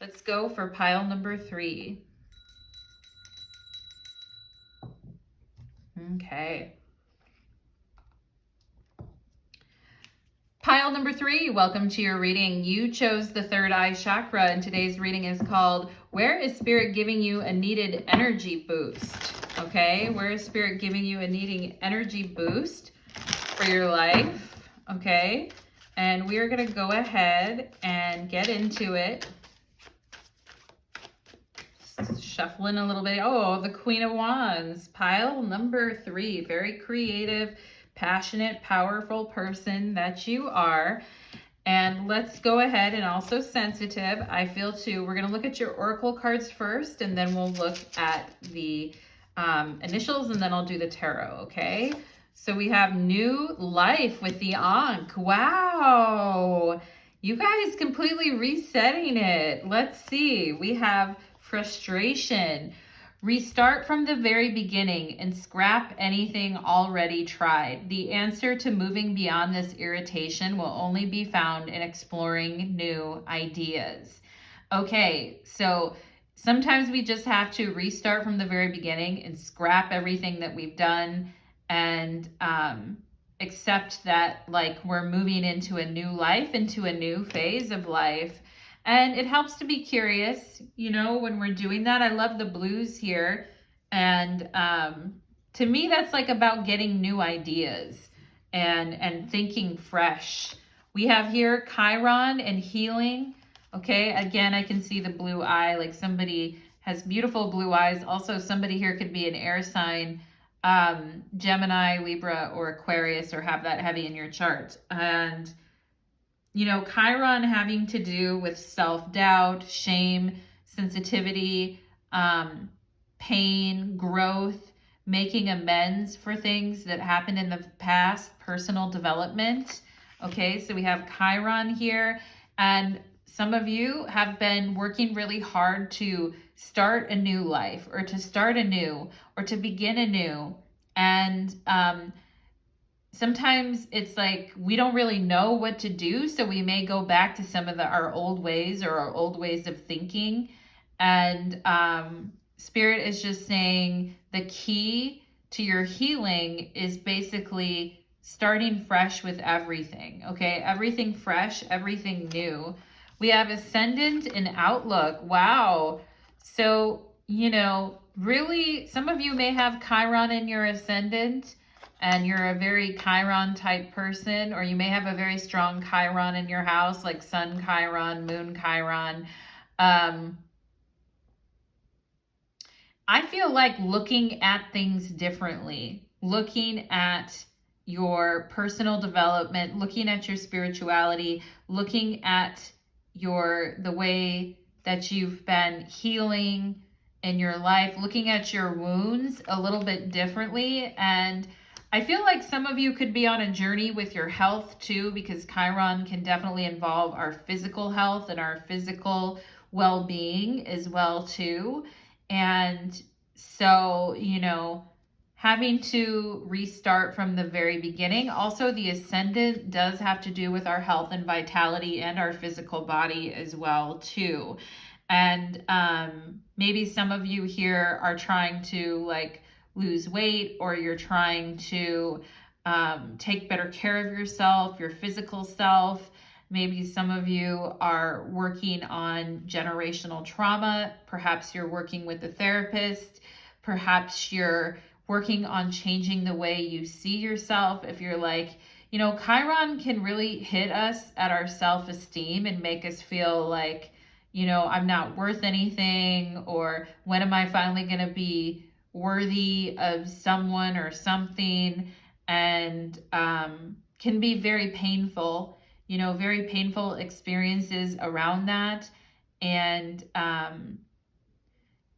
let's go for pile number 3. Okay. Pile number 3, welcome to your reading. You chose the third eye chakra, and today's reading is called, Where is Spirit Giving You a Needed Energy Boost? Okay, where is Spirit giving you a needing energy boost for your life? Okay, and we are going to go ahead and get into it. Shuffling a little bit. Oh, the Queen of Wands, pile number 3, very creative, passionate, powerful person that you are. And let's go ahead, and also sensitive, I feel too. We're going to look at your oracle cards first, and then we'll look at the initials, and then I'll do the tarot, okay? So we have new life with the Ankh. Wow. You guys completely resetting it. Let's see. We have frustration. Restart from the very beginning and scrap anything already tried. The answer to moving beyond this irritation will only be found in exploring new ideas. Okay, so sometimes we just have to restart from the very beginning and scrap everything that we've done and accept that, like, we're moving into a new life, into a new phase of life. And it helps to be curious, you know, when we're doing that. I love the blues here. And to me, that's like about getting new ideas and thinking fresh. We have here Chiron and healing. Okay, again, I can see the blue eye, like somebody has beautiful blue eyes. Also, somebody here could be an air sign, Gemini, Libra, or Aquarius, or have that heavy in your chart. And you know, Chiron having to do with self-doubt, shame, sensitivity, pain, growth, making amends for things that happened in the past, personal development. Okay, so we have Chiron here, and some of you have been working really hard to start a new life, or to start anew, or to begin anew. And sometimes it's like we don't really know what to do, so we may go back to some of our old ways, or our old ways of thinking. And Spirit is just saying the key to your healing is basically starting fresh with everything, okay? Everything fresh, everything new. We have Ascendant and Outlook. Wow. So, you know, really, some of you may have Chiron in your Ascendant, and you're a very Chiron type person, or you may have a very strong Chiron in your house, like Sun Chiron, Moon Chiron. I feel like looking at things differently, looking at your personal development, looking at your spirituality, looking at the way that you've been healing in your life, looking at your wounds a little bit differently. And I feel like some of you could be on a journey with your health too, because Chiron can definitely involve our physical health and our physical well-being as well too. And so, you know, having to restart from the very beginning. Also, the Ascendant does have to do with our health and vitality and our physical body as well too. And maybe some of you here are trying to like lose weight, or you're trying to take better care of yourself, your physical self. Maybe some of you are working on generational trauma. Perhaps you're working with a therapist. Perhaps you're working on changing the way you see yourself. If you're like, you know, Chiron can really hit us at our self-esteem and make us feel like, you know, I'm not worth anything, or when am I finally going to be worthy of someone or something, and can be very painful, you know, very painful experiences around that. And,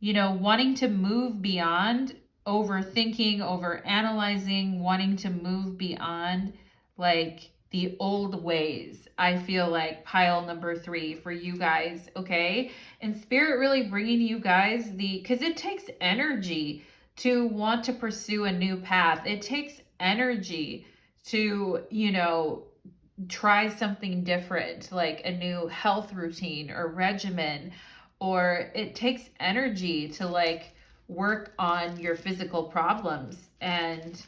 you know, wanting to move beyond overthinking, over analyzing, wanting to move beyond like the old ways. I feel like pile number 3 for you guys, okay? And Spirit really bringing you guys because it takes energy to want to pursue a new path. It takes energy to, you know, try something different, like a new health routine or regimen, or it takes energy to like work on your physical problems. And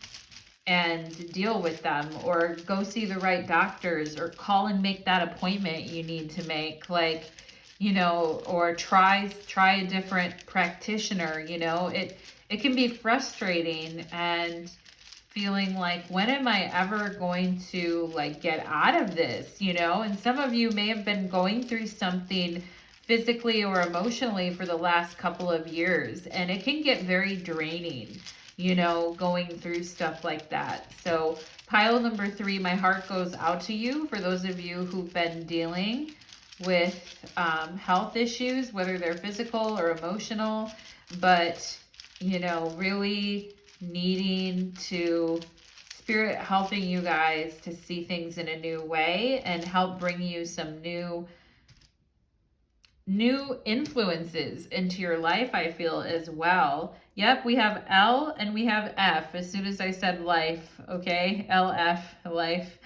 and deal with them, or go see the right doctors, or call and make that appointment you need to make, like, you know, or try a different practitioner. You know, it can be frustrating and feeling like, when am I ever going to like get out of this, you know? And some of you may have been going through something physically or emotionally for the last couple of years, and it can get very draining, you know, going through stuff like that. So pile number 3, my heart goes out to you for those of you who've been dealing with health issues, whether they're physical or emotional, but, you know, really needing to, spirit helping you guys to see things in a new way and help bring you some new influences into your life, I feel, as well. Yep, we have L and we have F as soon as I said life, okay? LF, life.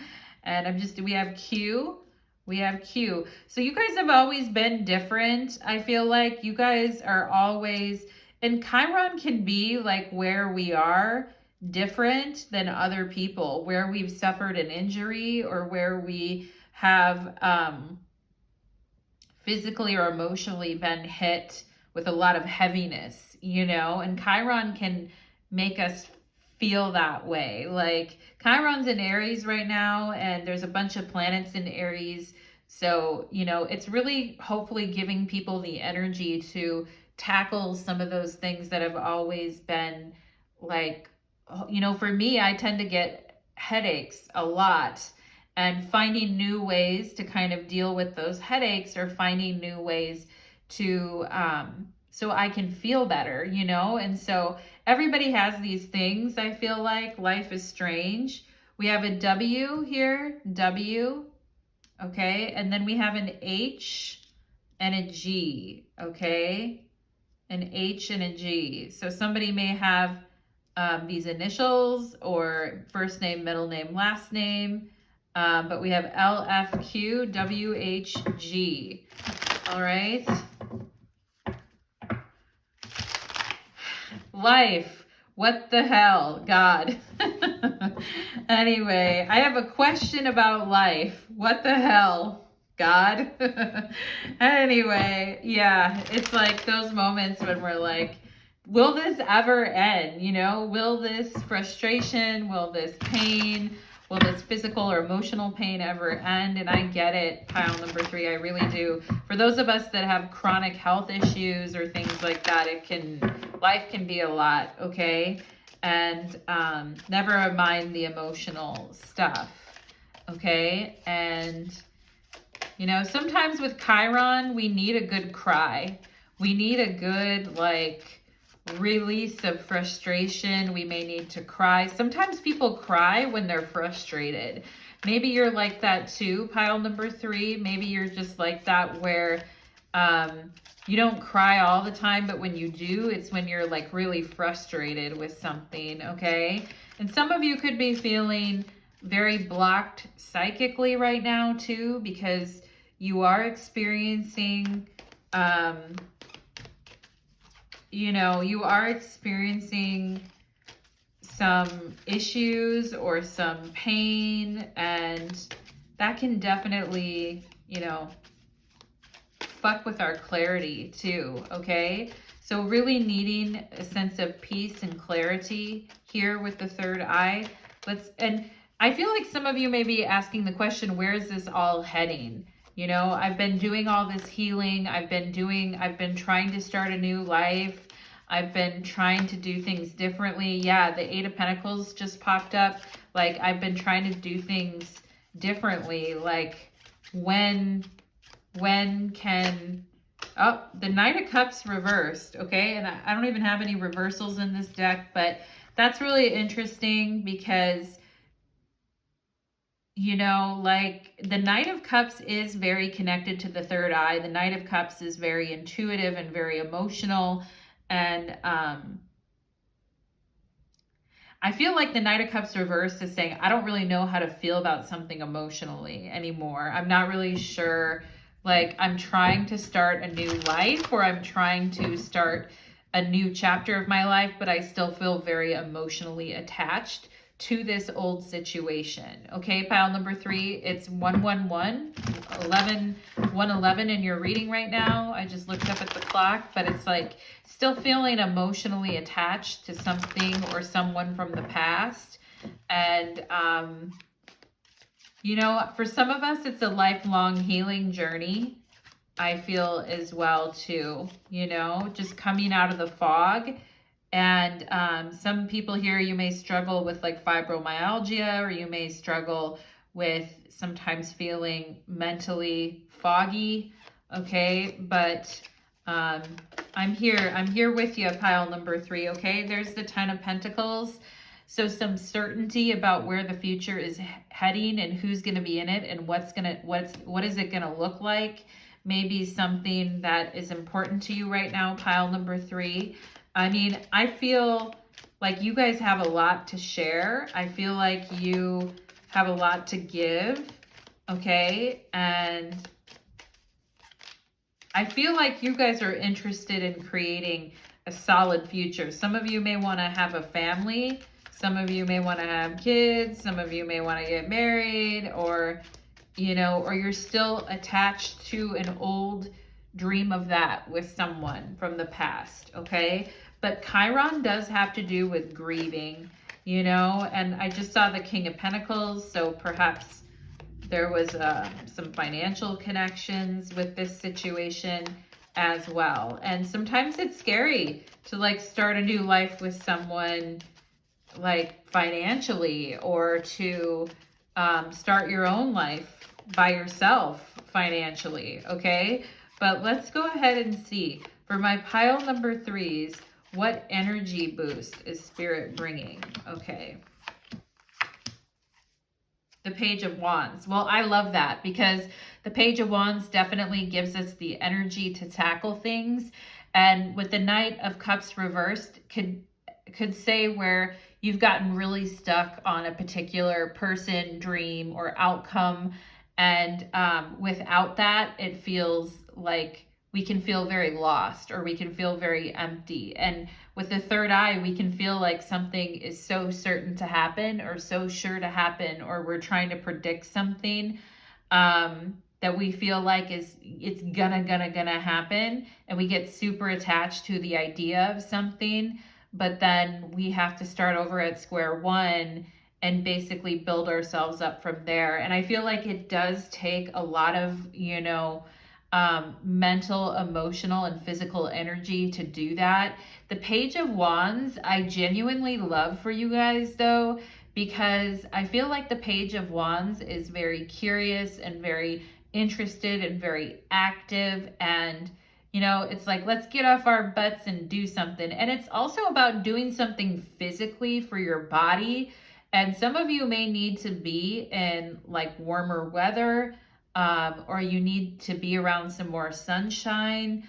And we have Q. We have Q. So you guys have always been different. I feel like you guys are always, and Chiron can be like where we are different than other people, where we've suffered an injury or where we have physically or emotionally been hit with a lot of heaviness, you know, and Chiron can make us feel that way. Like, Chiron's in Aries right now, and there's a bunch of planets in Aries. So, you know, it's really hopefully giving people the energy to tackle some of those things that have always been like, you know, for me, I tend to get headaches a lot, and finding new ways to kind of deal with those headaches, or finding new ways to, so I can feel better, you know? And so everybody has these things. I feel like life is strange. We have a W here, W, okay? And then we have an H and a G, okay? An H and a G. So somebody may have these initials, or first name, middle name, last name. But we have LFQWHG. All right. Life. What the hell, God? Anyway, I have a question about life. What the hell, God? Anyway, yeah, it's like those moments when we're like, will this ever end? You know, will this frustration, will this pain, will this physical or emotional pain ever end? And I get it, pile number 3, I really do. For those of us that have chronic health issues or things like that, life can be a lot, okay? And never mind the emotional stuff, okay? And, you know, sometimes with Chiron, we need a good cry. We need a good, like, release of frustration. We may need to cry. Sometimes people cry when they're frustrated. Maybe you're like that too, pile number 3. Maybe you're just like that, where you don't cry all the time, but when you do, it's when you're like really frustrated with something, okay? And some of you could be feeling very blocked psychically right now too, because you are experiencing you know, you are experiencing some issues or some pain, and that can definitely, you know, fuck with our clarity too, okay? So really needing a sense of peace and clarity here with the third eye. And I feel like some of you may be asking the question, where is this all heading? You know, I've been doing all this healing. I've been trying to start a new life. I've been trying to do things differently. Yeah, the 8 of Pentacles just popped up. Like, I've been trying to do things differently. Like, when can, oh, the Knight of Cups reversed, okay? And I don't even have any reversals in this deck, but that's really interesting because, you know, like, the Knight of Cups is very connected to the third eye. The Knight of Cups is very intuitive and very emotional. And I feel like the Knight of Cups reversed is saying, I don't really know how to feel about something emotionally anymore. I'm not really sure. Like, I'm trying to start a new life, or I'm trying to start a new chapter of my life, but I still feel very emotionally attached to this old situation. Okay, pile number 3, it's 111, 111 in your reading right now. I just looked up at the clock, but it's like still feeling emotionally attached to something or someone from the past. And, you know, for some of us, it's a lifelong healing journey. I feel as well too, you know, just coming out of the fog. And some people here, you may struggle with like fibromyalgia, or you may struggle with sometimes feeling mentally foggy. Okay, but I'm here with you, pile number 3. Okay, there's the 10 of Pentacles. So some certainty about where the future is heading and who's going to be in it and what is it going to look like. Maybe something that is important to you right now, pile number 3. I mean, I feel like you guys have a lot to share. I feel like you have a lot to give, okay? And I feel like you guys are interested in creating a solid future. Some of you may want to have a family. Some of you may want to have kids. Some of you may want to get married, or, you know, or you're still attached to an old dream of that with someone from the past, okay? But Chiron does have to do with grieving, you know, and I just saw the King of Pentacles, so perhaps there was some financial connections with this situation as well. And sometimes it's scary to like start a new life with someone, like financially, or to start your own life by yourself financially, okay? But let's go ahead and see for my pile number 3s, what energy boost is Spirit bringing? Okay. The Page of Wands. Well, I love that because the Page of Wands definitely gives us the energy to tackle things. And with the Knight of Cups reversed, could say where you've gotten really stuck on a particular person, dream, or outcome. And without that, it feels like we can feel very lost, or we can feel very empty. And with the third eye, we can feel like something is so certain to happen, or so sure to happen, or we're trying to predict something that we feel like it's gonna happen. And we get super attached to the idea of something, but then we have to start over at square one and basically build ourselves up from there. And I feel like it does take a lot of, you know, mental, emotional, and physical energy to do that. The Page of Wands, I genuinely love for you guys though, because I feel like the Page of Wands is very curious and very interested and very active, and you know, it's like, let's get off our butts and do something. And it's also about doing something physically for your body. And some of you may need to be in like warmer weather, or you need to be around some more sunshine,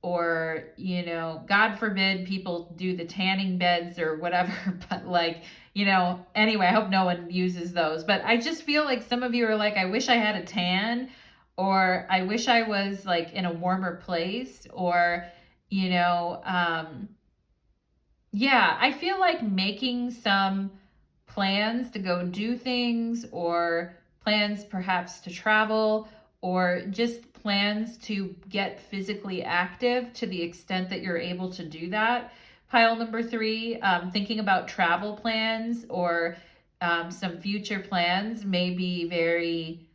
or, you know, God forbid people do the tanning beds or whatever, but like, you know, anyway, I hope no one uses those. But I just feel like some of you are like, I wish I had a tan, or I wish I was like in a warmer place, or, you know, yeah, I feel like making some plans to go do things, or plans perhaps to travel, or just plans to get physically active to the extent that you're able to do that. Pile number 3, thinking about travel plans, or some future plans may be very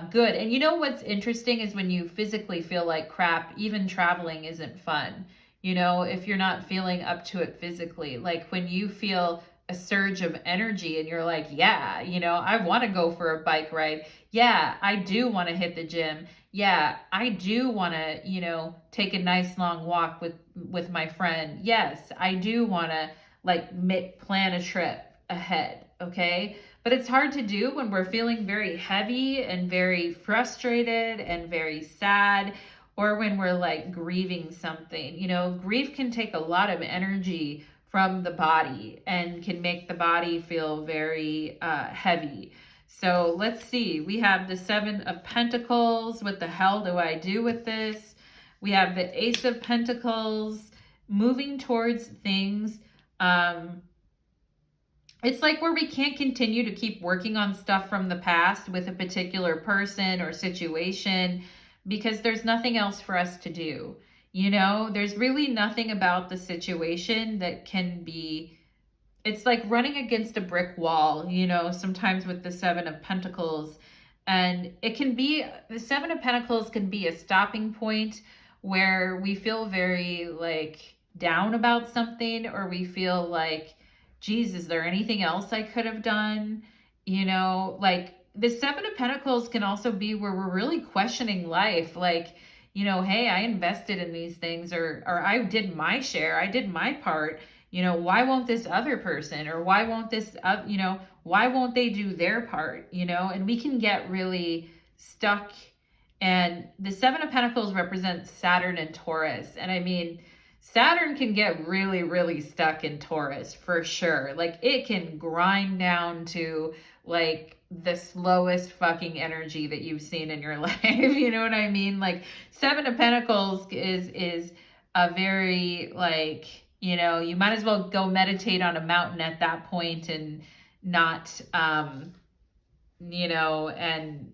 good. And you know what's interesting is when you physically feel like crap, even traveling isn't fun. You know, if you're not feeling up to it physically, like when you feel a surge of energy and you're like, yeah, you know, I want to go for a bike ride. Yeah, I do want to hit the gym. Yeah, I do want to, you know, take a nice long walk with my friend. Yes, I do want to like plan a trip ahead, okay? But it's hard to do when we're feeling very heavy and very frustrated and very sad, or when we're like grieving something. You know, grief can take a lot of energy from the body and can make the body feel very heavy. So let's see. We have the 7 of Pentacles. What the hell do I do with this? We have the Ace of Pentacles, moving towards things. it's like where we can't continue to keep working on stuff from the past with a particular person or situation because there's nothing else for us to do. You know, there's really nothing about the situation that can be, it's like running against a brick wall, you know, sometimes with the Seven of Pentacles. And it can be, the Seven of Pentacles can be a stopping point where we feel very like down about something, or we feel like, geez, is there anything else I could have done? You know, like the Seven of Pentacles can also be where we're really questioning life. Like, you know, hey, I invested in these things, or I did my share, I did my part. You know, why won't this other person, or why won't this, you know, why won't they do their part? You know, and we can get really stuck. And the Seven of Pentacles represents Saturn and Taurus. And I mean, Saturn can get really, really stuck in Taurus for sure. Like it can grind down to like the slowest fucking energy that you've seen in your life. You know what I mean? Like Seven of Pentacles is a very like, you know, you might as well go meditate on a mountain at that point and not you know, and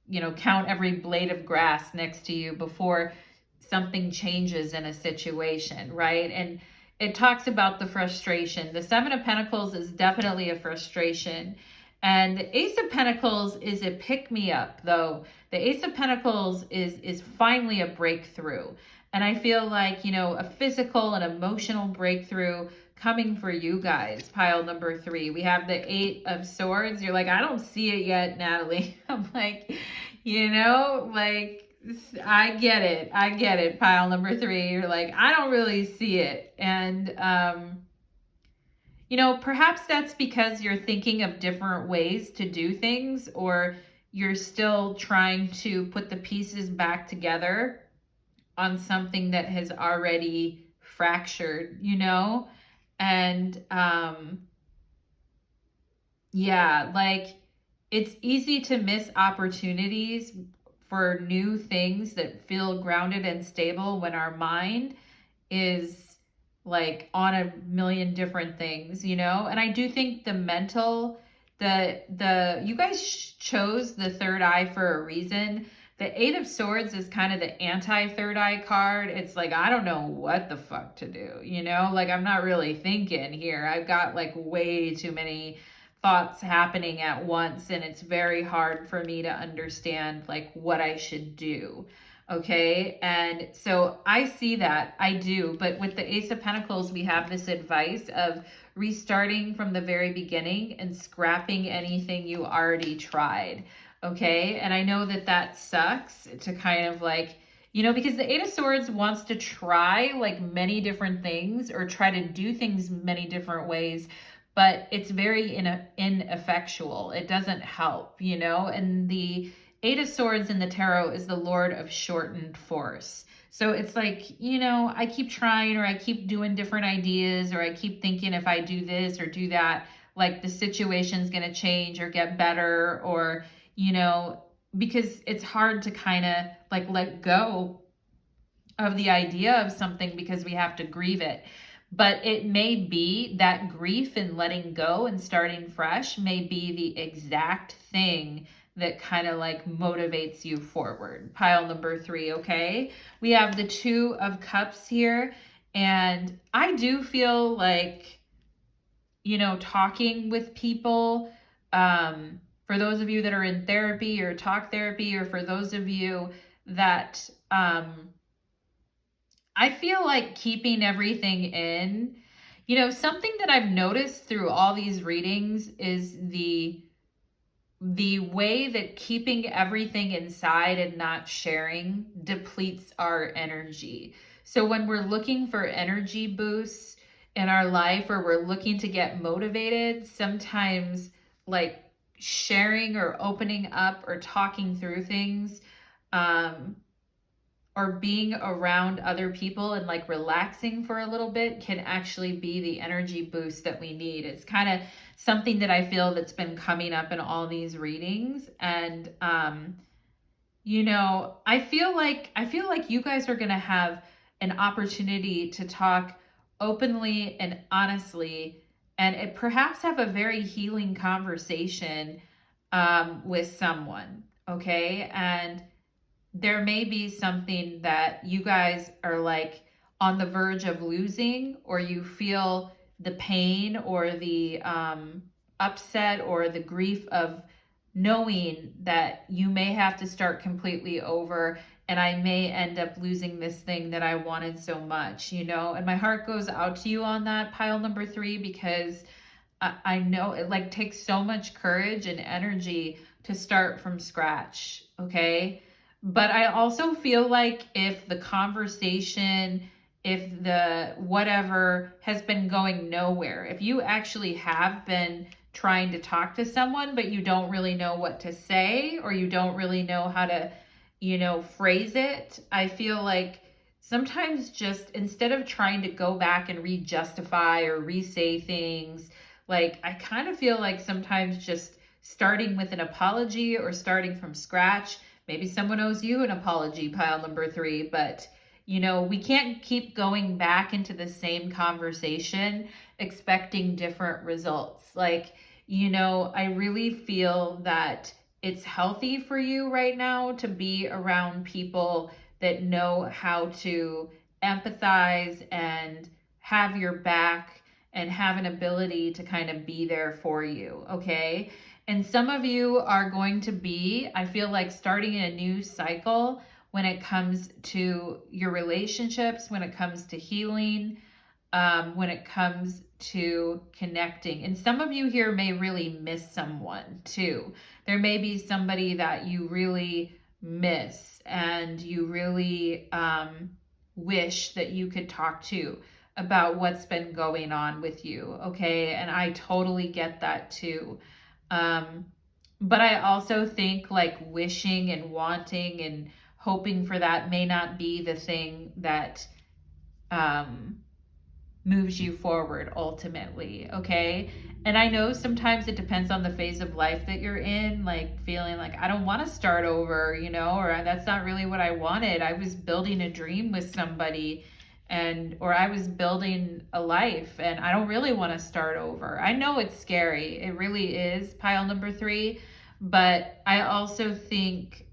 you know, count every blade of grass next to you before something changes in a situation, right? And it talks about the frustration. The Seven of Pentacles is definitely a frustration. And the Ace of Pentacles is a pick-me-up, though. The Ace of Pentacles is finally a breakthrough. And I feel like, you know, a physical and emotional breakthrough coming for you guys. Pile number 3. We have the Eight of Swords. You're like, I don't see it yet, Natalie. I'm like, you know, like, I get it. I get it. Pile number 3. You're like, I don't really see it. And, you know, perhaps that's because you're thinking of different ways to do things, or you're still trying to put the pieces back together on something that has already fractured, you know? And yeah, like it's easy to miss opportunities for new things that feel grounded and stable when our mind is like on a million different things, you know? And I do think the mental, the you guys chose the third eye for a reason. The Eight of Swords is kind of the anti-third eye card. It's like, I don't know what the fuck to do, you know? Like, I'm not really thinking here. I've got like way too many thoughts happening at once, and it's very hard for me to understand like what I should do. Okay. And so I see that, I do. But with the Ace of Pentacles, we have this advice of restarting from the very beginning and scrapping anything you already tried. Okay. And I know that that sucks to kind of like, you know, because the Eight of Swords wants to try like many different things or try to do things many different ways, but it's very ineffectual. It doesn't help, you know, and the Eight of Swords in the tarot is the Lord of shortened force. So it's like, you know, I keep trying, or I keep doing different ideas, or I keep thinking if I do this or do that, like the situation's going to change or get better, or, you know, because it's hard to kind of like let go of the idea of something because we have to grieve it. But it may be that grief and letting go and starting fresh may be the exact thing that kind of like motivates you forward. Pile number 3, okay? We have the Two of Cups here. And I do feel like, you know, talking with people, for those of you that are in therapy or talk therapy, or for those of you that, I feel like keeping everything in, you know, something that I've noticed through all these readings is the way that keeping everything inside and not sharing depletes our energy. So when we're looking for energy boosts in our life, or we're looking to get motivated, sometimes like sharing or opening up or talking through things, or being around other people and like relaxing for a little bit can actually be the energy boost that we need. It's kind of something that I feel that's been coming up in all these readings. And you know, I feel like you guys are going to have an opportunity to talk openly and honestly and it perhaps have a very healing conversation with someone, okay? And there may be something that you guys are like on the verge of losing, or you feel the pain or the upset or the grief of knowing that you may have to start completely over, and I may end up losing this thing that I wanted so much, you know? And my heart goes out to you on that, pile number 3, because I know it like takes so much courage and energy to start from scratch, okay? But I also feel like if the conversation, if the whatever has been going nowhere, if you actually have been trying to talk to someone, but you don't really know what to say, or you don't really know how to, you know, phrase it, I feel like sometimes just instead of trying to go back and re-justify or re-say things, like I kind of feel like sometimes just starting with an apology or starting from scratch. Maybe someone owes you an apology, pile number 3, but you know, we can't keep going back into the same conversation expecting different results. Like, you know, I really feel that it's healthy for you right now to be around people that know how to empathize and have your back and have an ability to kind of be there for you, okay? And some of you are going to be, I feel like, starting a new cycle when it comes to your relationships, when it comes to healing, when it comes to connecting. And some of you here may really miss someone too. There may be somebody that you really miss and you really wish that you could talk to about what's been going on with you, okay? And I totally get that too. But I also think like wishing and wanting and hoping for that may not be the thing that moves you forward ultimately, okay? And I know sometimes it depends on the phase of life that you're in, like feeling like I don't want to start over, you know, or that's not really what I wanted. I was building a dream with somebody, and or I was building a life and I don't really want to start over. I know it's scary. It really is, pile number 3, but I also think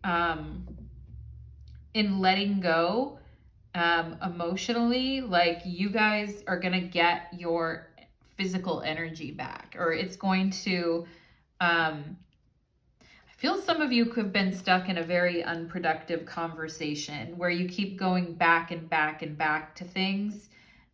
in letting go emotionally, like you guys are gonna get your physical energy back, or it's going to I feel some of you could have been stuck in a very unproductive conversation where you keep going back and back and back to things,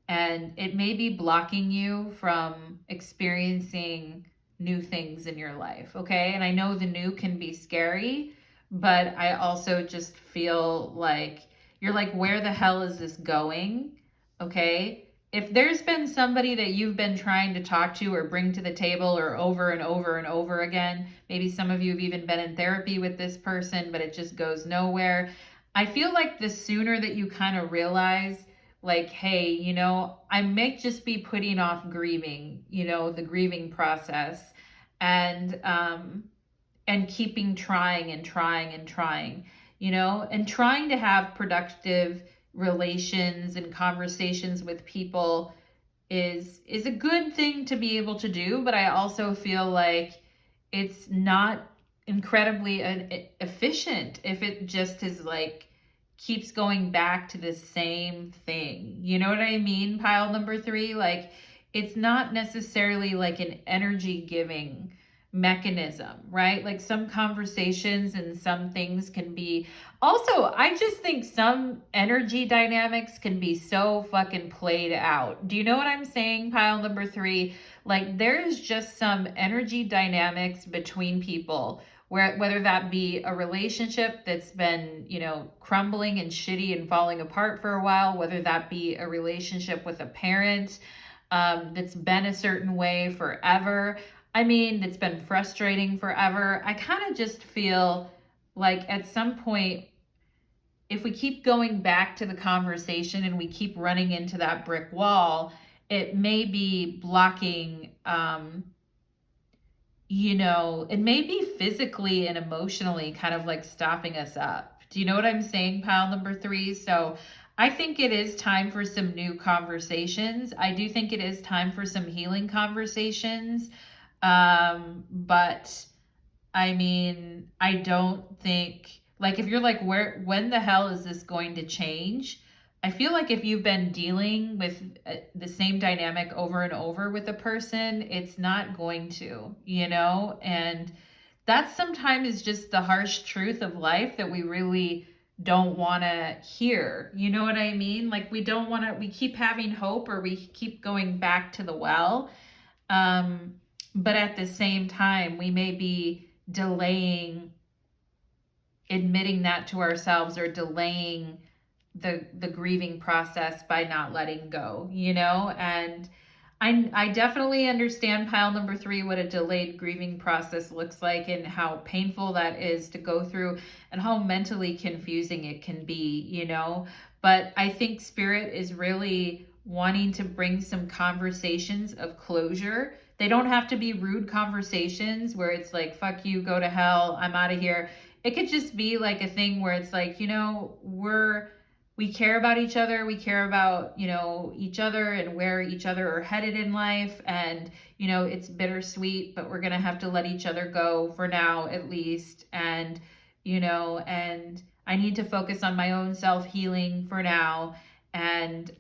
and it may be blocking you from experiencing new things in your life, okay? And I know the new can be scary, but I also just feel like you're like, where the hell is this going? Okay? If there's been somebody that you've been trying to talk to or bring to the table or over and over and over again, maybe some of you have even been in therapy with this person, but it just goes nowhere. I feel like the sooner that you kind of realize, like, hey, you know, I may just be putting off grieving, you know, the grieving process, and keeping trying and trying and trying, you know, and trying to have productive relations and conversations with people is a good thing to be able to do, but I also feel like it's not incredibly efficient if it just is like keeps going back to the same thing. You know what I mean? Pile number 3, like it's not necessarily like an energy giving mechanism, right? Like some conversations and some things can be also, I just think some energy dynamics can be so fucking played out. Do you know what I'm saying, pile number 3? Like there's just some energy dynamics between people where whether that be a relationship that's been, you know, crumbling and shitty and falling apart for a while, whether that be a relationship with a parent that's been a certain way forever. I mean, it's been frustrating forever. I kind of just feel like at some point, if we keep going back to the conversation and we keep running into that brick wall, it may be blocking, you know, it may be physically and emotionally kind of like stopping us up. Do you know what I'm saying, pile number 3? So I think it is time for some new conversations. I do think it is time for some healing conversations. But I mean, I don't think, like, if you're like, when the hell is this going to change? I feel like if you've been dealing with the same dynamic over and over with a person, it's not going to, you know? And that sometimes is just the harsh truth of life that we really don't want to hear. You know what I mean? Like, we don't want to, we keep having hope, or we keep going back to the well. Um, but at the same time, we may be delaying admitting that to ourselves, or delaying the grieving process by not letting go, you know? And I definitely understand, pile number 3, what a delayed grieving process looks like, and how painful that is to go through, and how mentally confusing it can be, you know? But I think Spirit is really wanting to bring some conversations of closure. They don't have to be rude conversations where it's like, fuck you, go to hell, I'm out of here. It could just be like a thing where it's like, you know, we care about each other. We care about, you know, each other and where each other are headed in life. And, you know, it's bittersweet, but we're going to have to let each other go for now, at least. And, you know, and I need to focus on my own self-healing for now. And,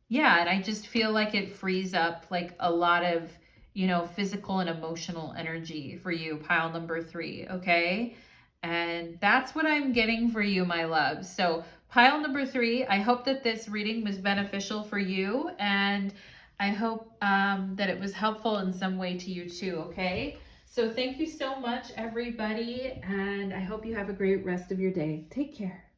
yeah, and I just feel like it frees up like a lot of, you know, physical and emotional energy for you, pile number 3. Okay. And that's what I'm getting for you, my love. So pile number 3, I hope that this reading was beneficial for you, and I hope that it was helpful in some way to you too, okay? So thank you so much, everybody, and I hope you have a great rest of your day. Take care.